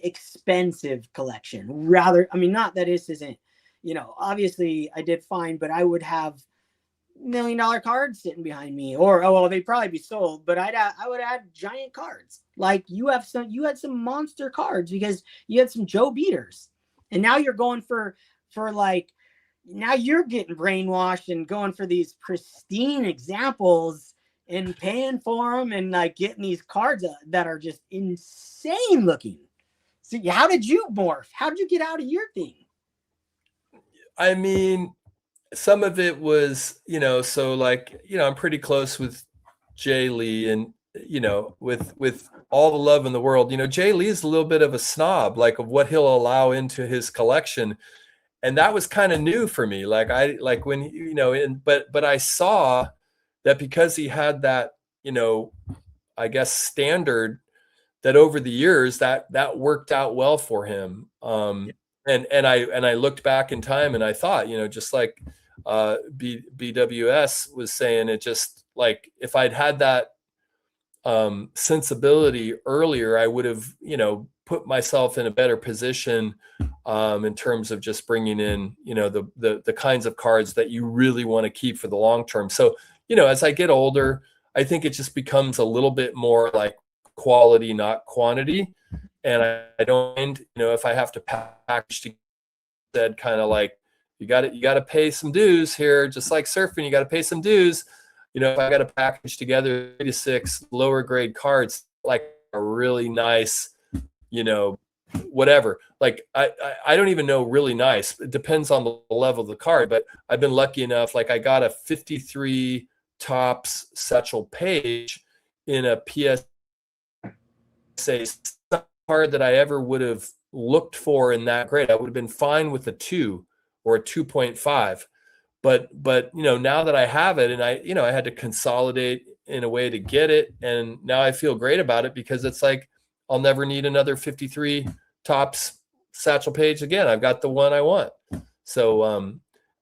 expensive collection. Rather, I mean, not that this isn't, you know, obviously I did fine, but I would have $1 million cards sitting behind me, or oh well, they'd probably be sold, but I would add giant cards. Like you had some monster cards because you had some Joe beaters, and now you're going for like, now you're getting brainwashed and going for these pristine examples and paying for them and like getting these cards that are just insane looking. So how did you morph? How did you get out of your thing? I mean, some of it was, you know, so like, you know, I'm pretty close with Jay Lee, and, you know, with all the love in the world, you know, Jay Lee is a little bit of a snob, like of what he'll allow into his collection. And that was kind of new for me. Like like when, you know, but I saw that because he had that, you know, I guess standard, that over the years that worked out well for him. And I looked back in time and I thought, you know, just like BWS was saying, it just like if I'd had that sensibility earlier, I would have, you know, put myself in a better position in terms of just bringing in, you know, the kinds of cards that you really want to keep for the long term. So, you know, as I get older, I think it just becomes a little bit more like quality, not quantity. And I don't mind, you know, if I have to package together, kind of like you got to pay some dues here, just like surfing, you got to pay some dues. You know, if I got to package together 3 to 6 lower grade cards, like a really nice, you know, whatever. Like I don't even know really nice. It depends on the level of the card, but I've been lucky enough. Like I got a 53 tops Satchel Paige in a PSA card that I ever would have looked for in that grade. I would have been fine with a 2 or a 2.5. But you know, now that I have it, and I, you know, I had to consolidate in a way to get it, and now I feel great about it because it's like I'll never need another 53 tops Satchel Paige again. I've got the one I want. So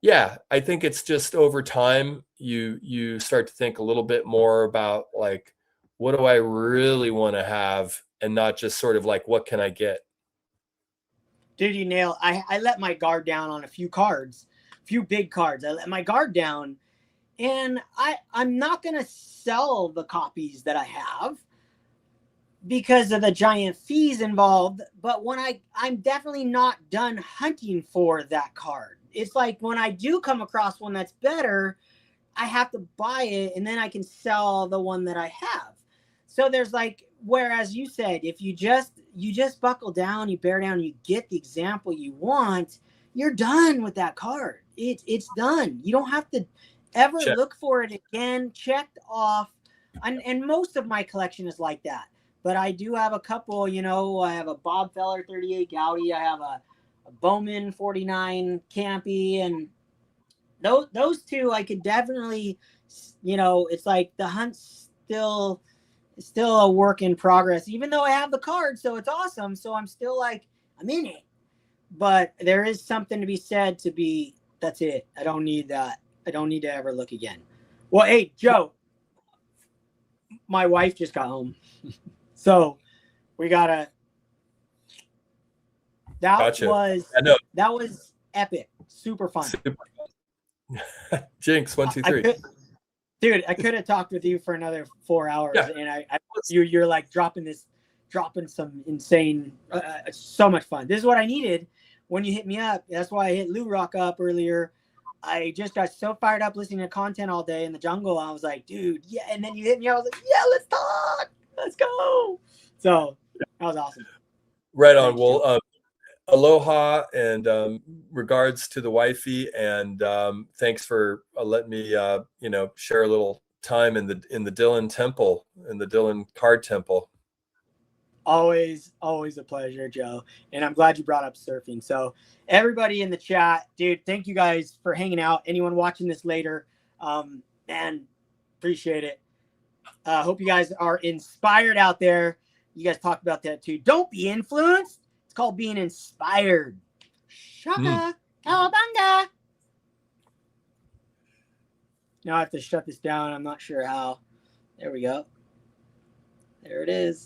yeah, I think it's just over time you start to think a little bit more about like, what do I really want to have, and not just sort of like, what can I get? Dude, you nail. I let my guard down on a few big cards. I let my guard down, and I'm not gonna sell the copies that I have because of the giant fees involved. But when I'm definitely not done hunting for that card. It's like when I do come across one that's better, I have to buy it, and then I can sell the one that I have. So there's like, whereas you said, if you just buckle down, you bear down, you get the example you want, you're done with that card. It's done. You don't have to ever Check. look for it again. Checked off. And most of my collection is like that. But I do have a couple, you know, I have a Bob Feller 38 Gaudi. I have a Bowman 49 Campy, and those two I could definitely, it's like the hunt's still a work in progress, even though I have the card, so it's awesome. So I'm still like, I'm in it. But there is something to be said that's it. I don't need that. I don't need to ever look again. Well, hey, Joe, my wife just got home. So we gotta Gotcha. I know. that was epic. Super fun. Super. Jinx, 1, 2, 3. Dude, I could have talked with you for another 4 hours, Yeah. and you're like dropping some insane, so much fun. This is what I needed when you hit me up. That's why I hit Lou Rock up earlier. I just got so fired up listening to content all day in the jungle. I was like, dude, yeah. And then you hit me. I was like, yeah, let's talk. Let's go. So that was awesome. Right on. Well, aloha and regards to the wifey, and thanks for letting me share a little time in the Dylan temple, in the Dylan card temple. Always a pleasure, Joe, and I'm glad you brought up surfing. So everybody in the chat, dude, thank you guys for hanging out. Anyone watching this later, man, appreciate it. Hope you guys are inspired out there. You guys talked about that too. Don't be influenced. It's called being inspired. Shaka, Cowabunga. Now I have to shut this down. I'm not sure how. There we go. There it is.